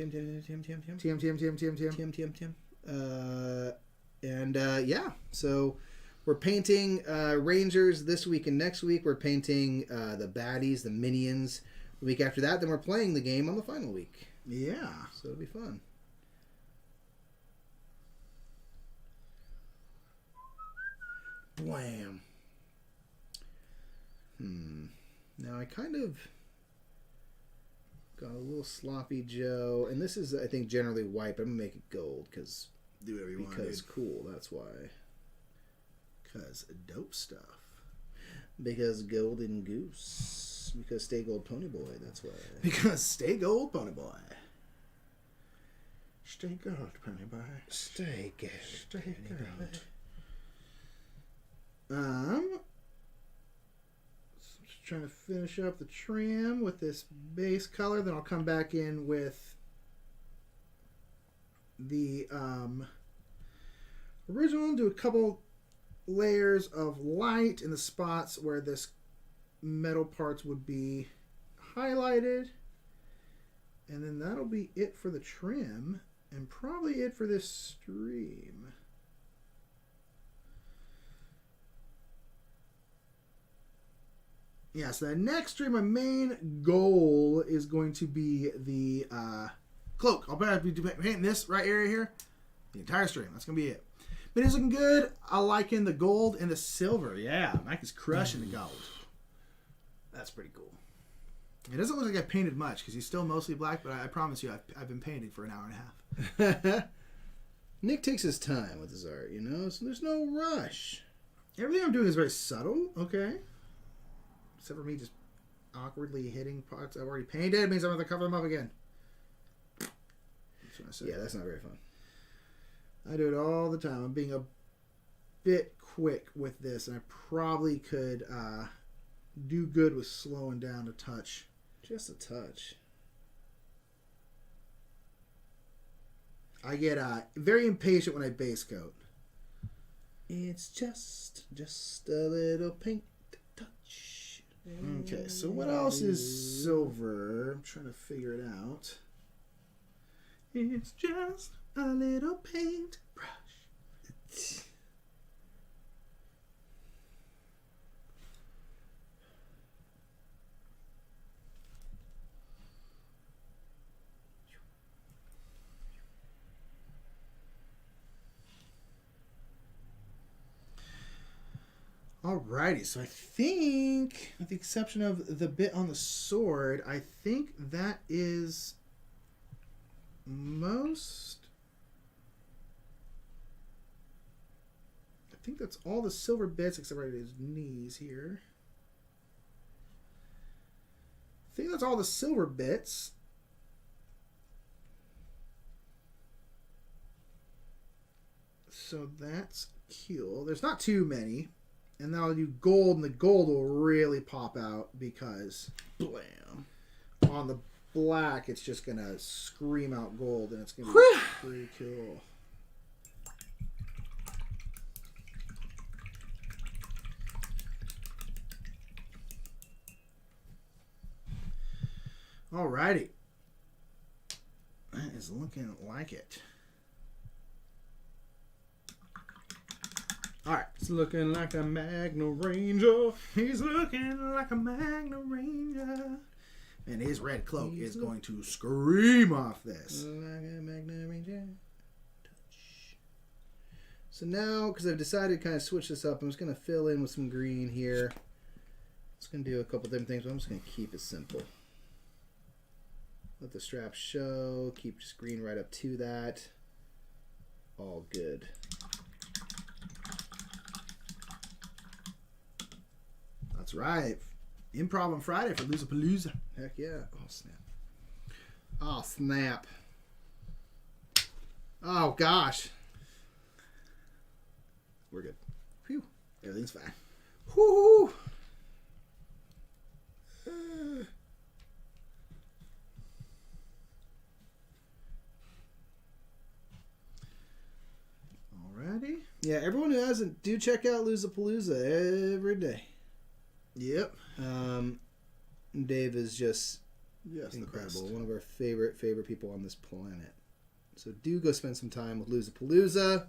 So we're painting Rangers this week, and next week we're painting the baddies, the minions. The week after that, then we're playing the game on the final week. Yeah. So it'll be fun. Blam. Now I kind of got a little sloppy Joe, and this is, I think, generally white, but I'm gonna make it gold because Do whatever you want. Because cool. That's why. Because dope stuff. Because golden goose. Because stay gold pony boy. That's why. Because stay gold pony boy. Stay gold pony boy. Stay gold. Stay gold. Just trying to finish up the trim with this base color. Then I'll come back in with the original. Do a couple layers of light in the spots where this metal parts would be highlighted. And then that'll be it for the trim. And probably it for this stream. Yeah, so the next stream, my main goal is going to be the cloak. I'll probably be painting this right area here. The entire stream. That's going to be it. But it's looking good. I like in the gold and the silver. Yeah, Mike is crushing the gold. That's pretty cool. It doesn't look like I painted much because he's still mostly black, but I promise you I've been painting for an hour and a half. Nick takes his time with his art, you know? So there's no rush. Everything I'm doing is very subtle. Okay. Except for me just awkwardly hitting parts I've already painted. It means I'm going to cover them up again. That's what I say. Yeah, that's not very fun. I do it all the time. I'm being a bit quick with this, and I probably could do good with slowing down a touch. Just a touch. I get very impatient when I base coat. It's just a little paint touch. Okay, so what else is silver? I'm trying to figure it out. It's just a little paint brush. Alrighty, so I think, with the exception of the bit on the sword, I think that is most... I think that's all the silver bits, except right at his knees here. I think that's all the silver bits. So that's cool. There's not too many. And then I'll do gold, and the gold will really pop out because blam. On the black, it's just going to scream out gold, and it's going to be pretty cool. Alrighty. That is looking like it. Alright. It's looking like a Magna Ranger. He's looking like a Magna Ranger. And his red cloak is going to scream off this. Like a Magna Ranger. Touch. So now, because I've decided to kind of switch this up, I'm just going to fill in with some green here. Just going to do a couple different things, but I'm just going to keep it simple. Let the strap show. Keep just green right up to that. All good. That's right. Improv on Friday for Loozapalooza. Heck yeah. Oh, snap. Oh, snap. Oh, gosh. We're good. Phew. Everything's fine. Whoo! Alrighty. Yeah, everyone who hasn't, do check out Loozapalooza every day. Yep. Dave is just Yes, incredible. One of our favorite people on this planet. So do go spend some time with Loozapalooza.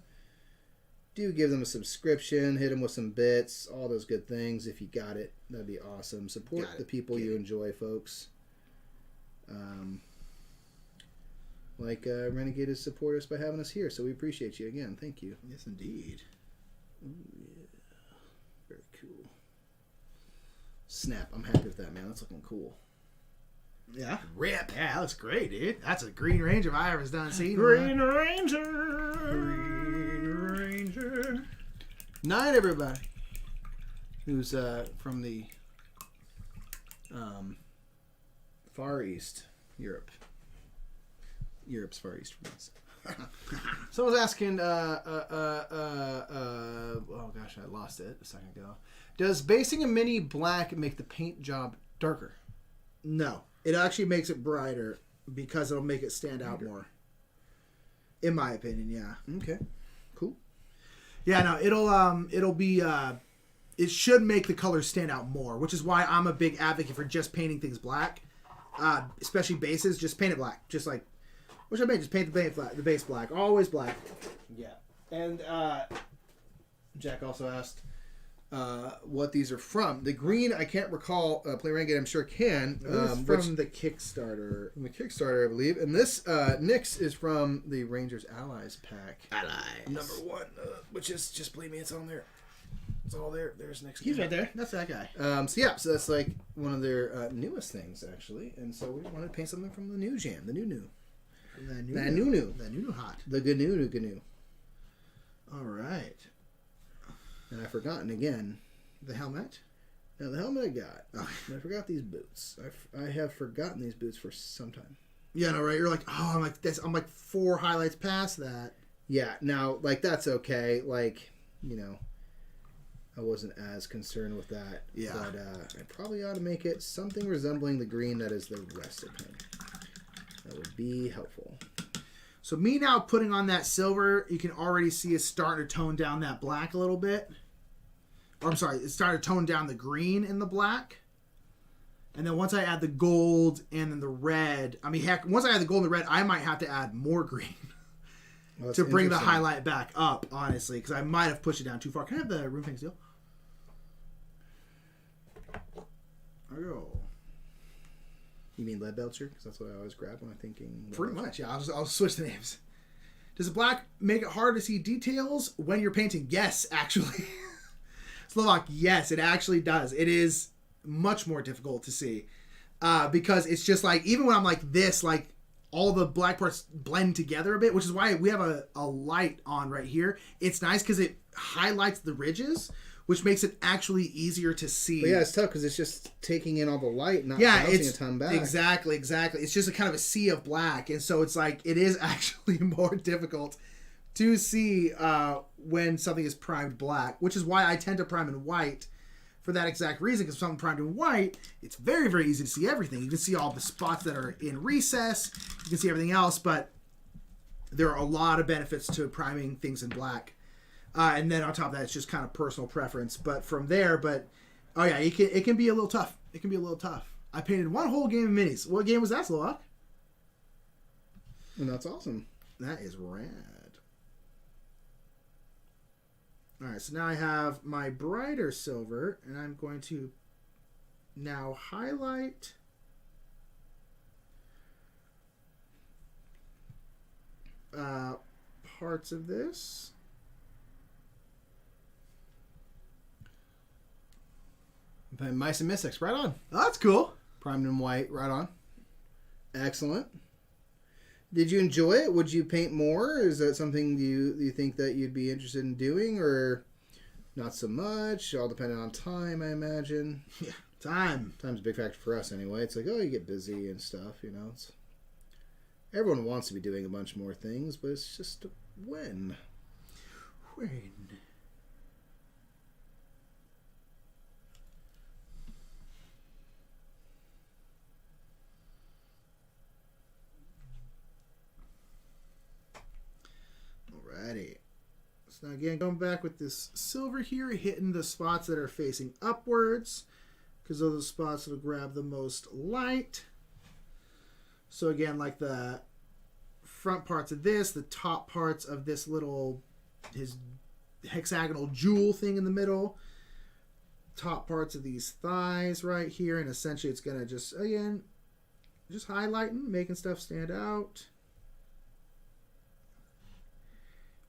Do give them a subscription. Hit them with some bits. All those good things. If you got it, that'd be awesome. Support the people you enjoy, folks. Renegade has supported us by having us here, so we appreciate you again. Thank you. Yes, indeed. Ooh, yeah. Very cool. Snap. I'm happy with that, man. That's looking cool. Yeah. Rip. Yeah, that looks great, dude. That's a Green Ranger if I ever done seen Green one. Ranger. Green Ranger. Night, everybody. Who's from the Far East, Europe. Europe's Far East from us. Someone's asking, oh gosh, I lost it a second ago. Does basing a mini black make the paint job darker? No. It actually makes it brighter because it'll make it stand out more. In my opinion, yeah. Okay. Cool. Yeah, no, it'll be it should make the colors stand out more, which is why I'm a big advocate for just painting things black. Especially bases, just paint it black. Just like which I made, just paint the base black. Always black. Yeah. And Jack also asked what these are from. The green, I can't recall. Play Renegade, I'm sure can. From the Kickstarter. From the Kickstarter, I believe. And this Nyx is from the Rangers Allies pack. Allies. Number 1, which is, just believe me, it's on there. It's all there. There's Nyx. He's right there. That's that guy. So that's like one of their newest things, actually. And so we wanted to paint something from the new jam, the new. The new hot. The GNU. All right. And I've forgotten again. The helmet? Now, the helmet I got. Oh. I forgot these boots. I have forgotten these boots for some time. Yeah, no, right? You're like, oh, I'm like this. I'm like 4 highlights past that. Yeah, now, like, that's okay. Like, you know, I wasn't as concerned with that. Yeah. But I probably ought to make it something resembling the green that is the rest of him. That would be helpful. So me now putting on that silver, you can already see it's starting to tone down that black a little bit. Or I'm sorry, it's starting to tone down the green in the black. And then once I add the gold and then the red, I mean, heck, once I add the gold and the red, I might have to add more green Well, to bring the highlight back up, honestly, because I might have pushed it down too far. Can I have the room thing still? There we go. You mean lead belcher? Because that's what I always grab when I'm thinking. Pretty much, yeah. I'll switch the names. Does the black make it hard to see details when you're painting? Yes, actually. Slovak, yes, it actually does. It is much more difficult to see because it's just like, even when I'm like this, like all the black parts blend together a bit, which is why we have a light on right here. It's nice because it highlights the ridges, which makes it actually easier to see. But yeah, it's tough because it's just taking in all the light, not bouncing a ton back. Exactly. It's just a kind of a sea of black, and so it's like it is actually more difficult to see when something is primed black, which is why I tend to prime in white for that exact reason. Because if something primed in white, it's very, very easy to see everything. You can see all the spots that are in recess. You can see everything else, but there are a lot of benefits to priming things in black. And then on top of that, it's just kind of personal preference. But from there, oh yeah, it can be a little tough. It can be a little tough. I painted one whole game of minis. What game was that, Slovak? And that's awesome. That is rad. All right, so now I have my brighter silver, and I'm going to now highlight parts of this. Mice and Mystics, right on. Oh, that's cool. Primed in white, right on. Excellent. Did you enjoy it? Would you paint more? Is that something you think that you'd be interested in doing, or not so much? All depending on time, I imagine. Yeah, time's a big factor for us anyway. It's like, oh, you get busy and stuff, you know. Everyone wants to be doing a bunch more things, but it's just when. So again, going back with this silver here, hitting the spots that are facing upwards, because those are the spots that'll grab the most light. So again, like the front parts of this, the top parts of this little, his hexagonal jewel thing in the middle, top parts of these thighs right here, and essentially it's going to just, again, just highlighting, making stuff stand out.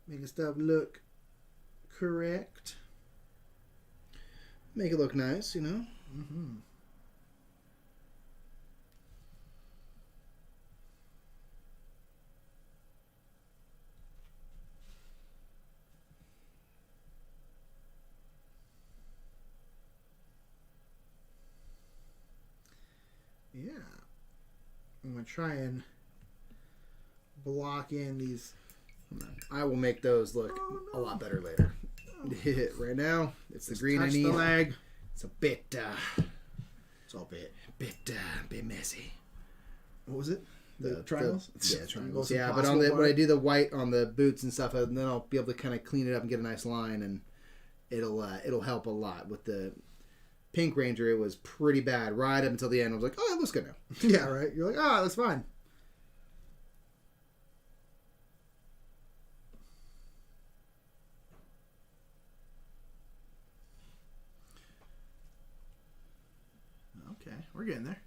Making stuff look correct. Make it look nice, you know? Mm-hmm. Yeah. I'm going to try and block in these. I will make those look a lot better later. Right now, it's the green I Touch need. the leg. It's a bit, It's all bit. bit messy. What was it? The triangles? Yeah, triangles. Most Yeah, but on impossible the part. when I do the white on the boots and stuff, then I'll be able to kind of clean it up and get a nice line, and it'll help a lot. With the Pink Ranger, it was pretty bad right up until the end. I was like, oh, it looks good now. Yeah, right. You're like, oh, that's fine. Okay, we're getting there.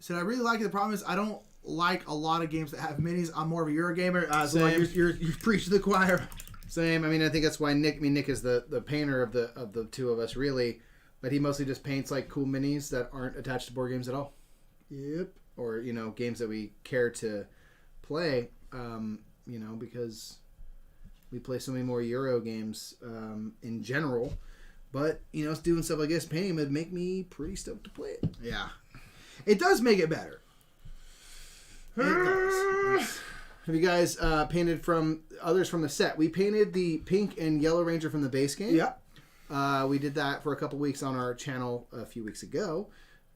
So I really like it. The problem is I don't like a lot of games that have minis. I'm more of a Eurogamer. So like Same. you've preached to the choir. Same. I mean, I think that's why Nick is the painter of the two of us, really. But he mostly just paints like cool minis that aren't attached to board games at all, Yep. or games that we care to play. Because we play so many more Euro games in general. But doing stuff like this, painting would make me pretty stoked to play it. Yeah. It does make it better. It does. Have you guys painted from others from the set? We painted the Pink and Yellow Ranger from the base game. Yep. We did that for a couple weeks on our channel a few weeks ago.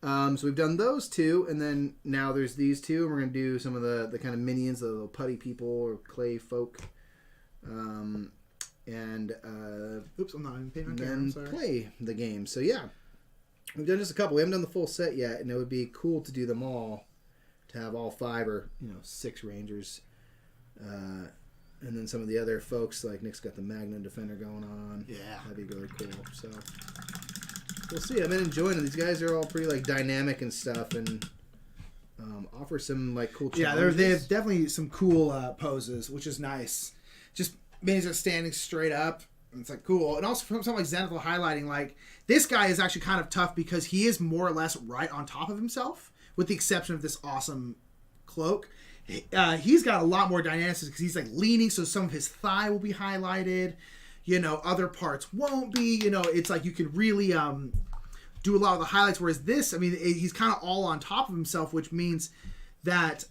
So we've done those two, and then now there's these two, and we're going to do some of the kind of minions, the little putty people or clay folk. Oops, I'm not even painting on And camera. then I'm sorry. play the game. So yeah, we've done just a couple. We haven't done the full set yet, and it would be cool to do them all, to have all 5 or 6 Rangers. And then some of the other folks, like Nick's got the Magna Defender going on. Yeah. That'd be really cool. So we'll see. I've been enjoying it. These guys are all pretty like dynamic and stuff, and offer some like cool Yeah, challenges. they have definitely some cool poses, which is nice. Just minis are standing straight up. And it's like cool. And also from something like Zenithal highlighting, like this guy is actually kind of tough because he is more or less right on top of himself, with the exception of this awesome cloak. He's got a lot more dynamics because he's like leaning, so some of his thigh will be highlighted. Other parts won't be. It's like you could really do a lot of the highlights. Whereas this, I mean, he's kind of all on top of himself, which means that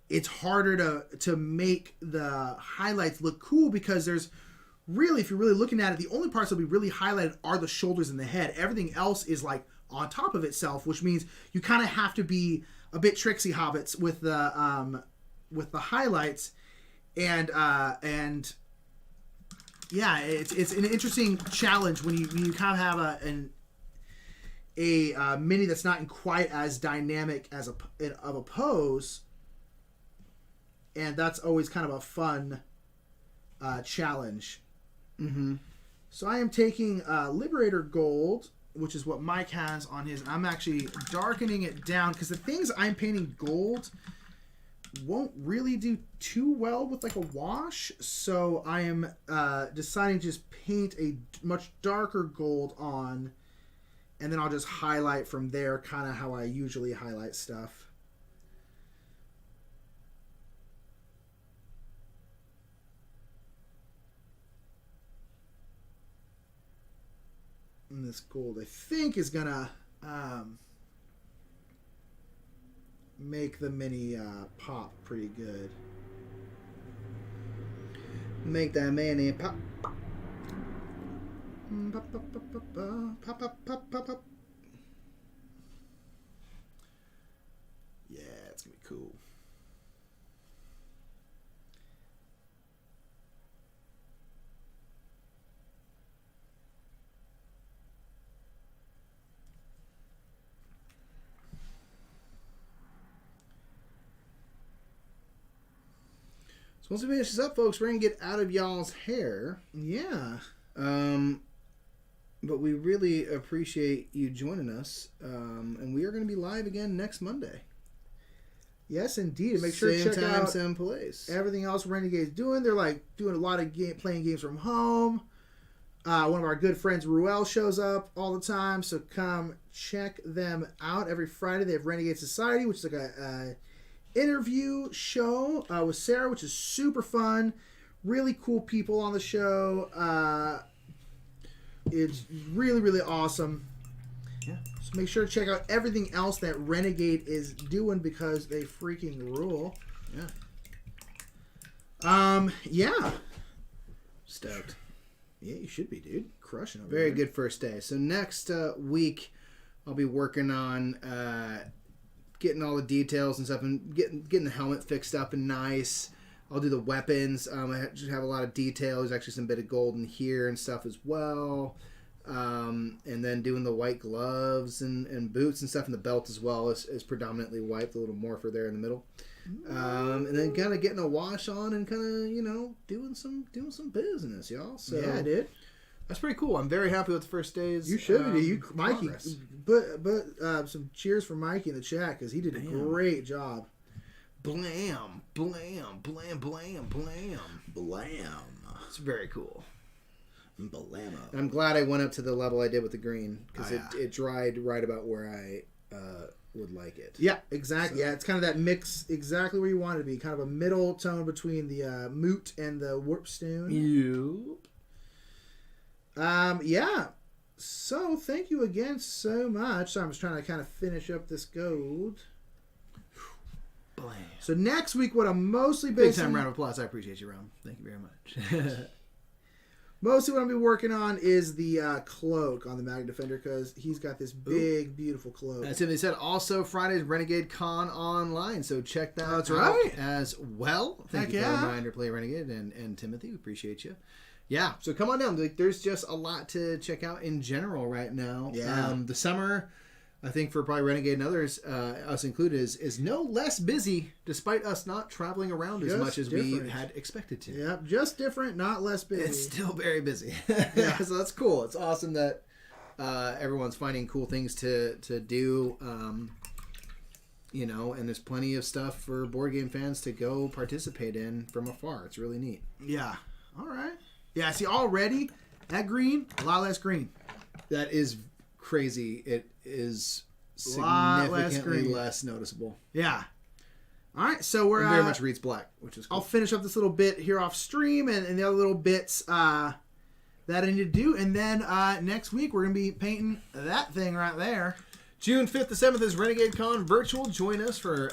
it's harder to make the highlights look cool because there's really, if you're really looking at it, the only parts that'll be really highlighted are the shoulders and the head. Everything else is like on top of itself, which means you kind of have to be a bit tricksy hobbits with the highlights, and yeah, it's an interesting challenge when you kind of have a mini that's not in quite as dynamic as of a pose, and that's always kind of a fun challenge. Mm-hmm. So I am taking Liberator Gold, which is what Mike has on his. I'm actually darkening it down because the things I'm painting gold won't really do too well with like a wash. So I am deciding to just paint a much darker gold on, and then I'll just highlight from there, kind of how I usually highlight stuff. And this gold, I think, is gonna make the mini pop pretty good. Make that mini pop. Pop, pop, pop, pop, pop, pop, pop, pop, pop. Yeah, it's gonna be cool. once we finish this up, folks, we're going to get out of y'all's hair. Yeah. But we really appreciate you joining us. And we are going to be live again next Monday. Yes, indeed. And make sure to Same check time, out same place. everything else Renegade's doing. They're like doing a lot of playing games from home. One of our good friends, Ruel, shows up all the time. So come check them out every Friday. They have Renegade Society, which is like a interview show with Sarah, which is super fun. Really cool people on the show. It's really, really awesome. Yeah. So make sure to check out everything else that Renegade is doing because they freaking rule. Yeah. Yeah. Stoked. Yeah, you should be, dude. Crushing over Very there. good first day. So next week, I'll be working on getting all the details and stuff and getting the helmet fixed up and nice. I'll do the weapons. I just have a lot of detail. There's actually some bit of gold in here and stuff as well. And then doing the white gloves and boots and stuff, and the belt as well is predominantly white, the little morpher there in the middle. And then kind of getting a wash on and kind of doing some business, y'all. So Yeah, dude. that's pretty cool. I'm very happy with the first days. You should be. Mikey, progress. but some cheers for Mikey in the chat because he did a great job. Blam, blam, blam, blam, blam. Blam. It's very cool. Blammo. And I'm glad I went up to the level I did with the green because Oh, yeah. it dried right about where I would like it. Yeah, exactly. Yeah, it's kind of that mix exactly where you want it to be. Kind of a middle tone between the moot and the warpstone. Yeah. So, thank you again so much. So I'm just trying to kind of finish up this gold. Blam. So next week, what I'm mostly Big basing... time round of applause. I appreciate you, Ron. Thank you very much. Mostly what I'm going to be working on is the cloak on the Magna Defender because he's got this big, beautiful cloak. As Timothy said, also Friday's Renegade Con online, so check that That's out right. as well. Thank Heck you for the yeah. reminder, Play Renegade and Timothy. We appreciate you. Yeah, so come on down. There's just a lot to check out in general right now. Yeah. The summer, I think for probably Renegade and others, us included, is no less busy despite us not traveling around as Just much as we different. had expected to. Yep, just different, not less busy. It's still very busy. Yeah. So that's cool. It's awesome that everyone's finding cool things to do. And there's plenty of stuff for board game fans to go participate in from afar. It's really neat. Yeah. All right. Yeah, see, already, that green, a lot less green. That is crazy. It is Lot less significantly green. less noticeable. Yeah. All right, so we're... It very much reads black, which is cool. I'll finish up this little bit here off stream and the other little bits that I need to do. And then next week, we're going to be painting that thing right there. June 5th to 7th is Renegade Con Virtual. Join us for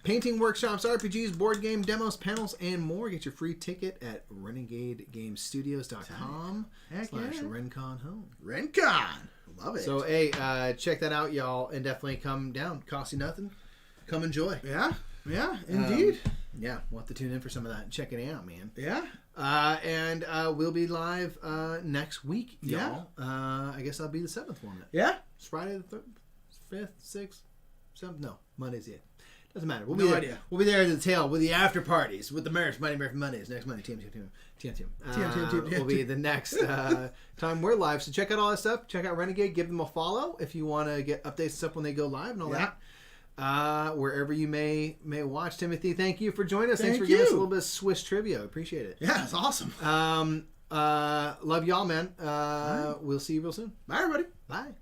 painting workshops, RPGs, board game demos, panels, and more. Get your free ticket at renegadegamestudios.com Heck yeah. /RenCon home. RenCon. Love it. So, hey, check that out, y'all, and definitely come down. Cost you nothing. Come enjoy. yeah, indeed. Yeah, we'll have to tune in for some of that and check it out, man. Yeah. And we'll be live next week, y'all. I guess I'll be the 7th one. Yeah. It's Friday the 5th, 6th, 7th? No, Monday's the 8th. Doesn't matter. We'll No be there. idea. We'll be there at the tail with the after parties with the Murph, Mighty Murph Mondays next Monday. TM. Will be the next time we're live. So check out all that stuff. Check out Renegade. Give them a follow if you want to get updates and stuff when they go live and all that. Wherever you may watch. Timothy, thank you for joining us. Thanks for Thank giving us a you. little bit of Swiss trivia. Appreciate it. Yeah, it's awesome. Love y'all, man. We'll see you real soon. Bye, everybody. Bye.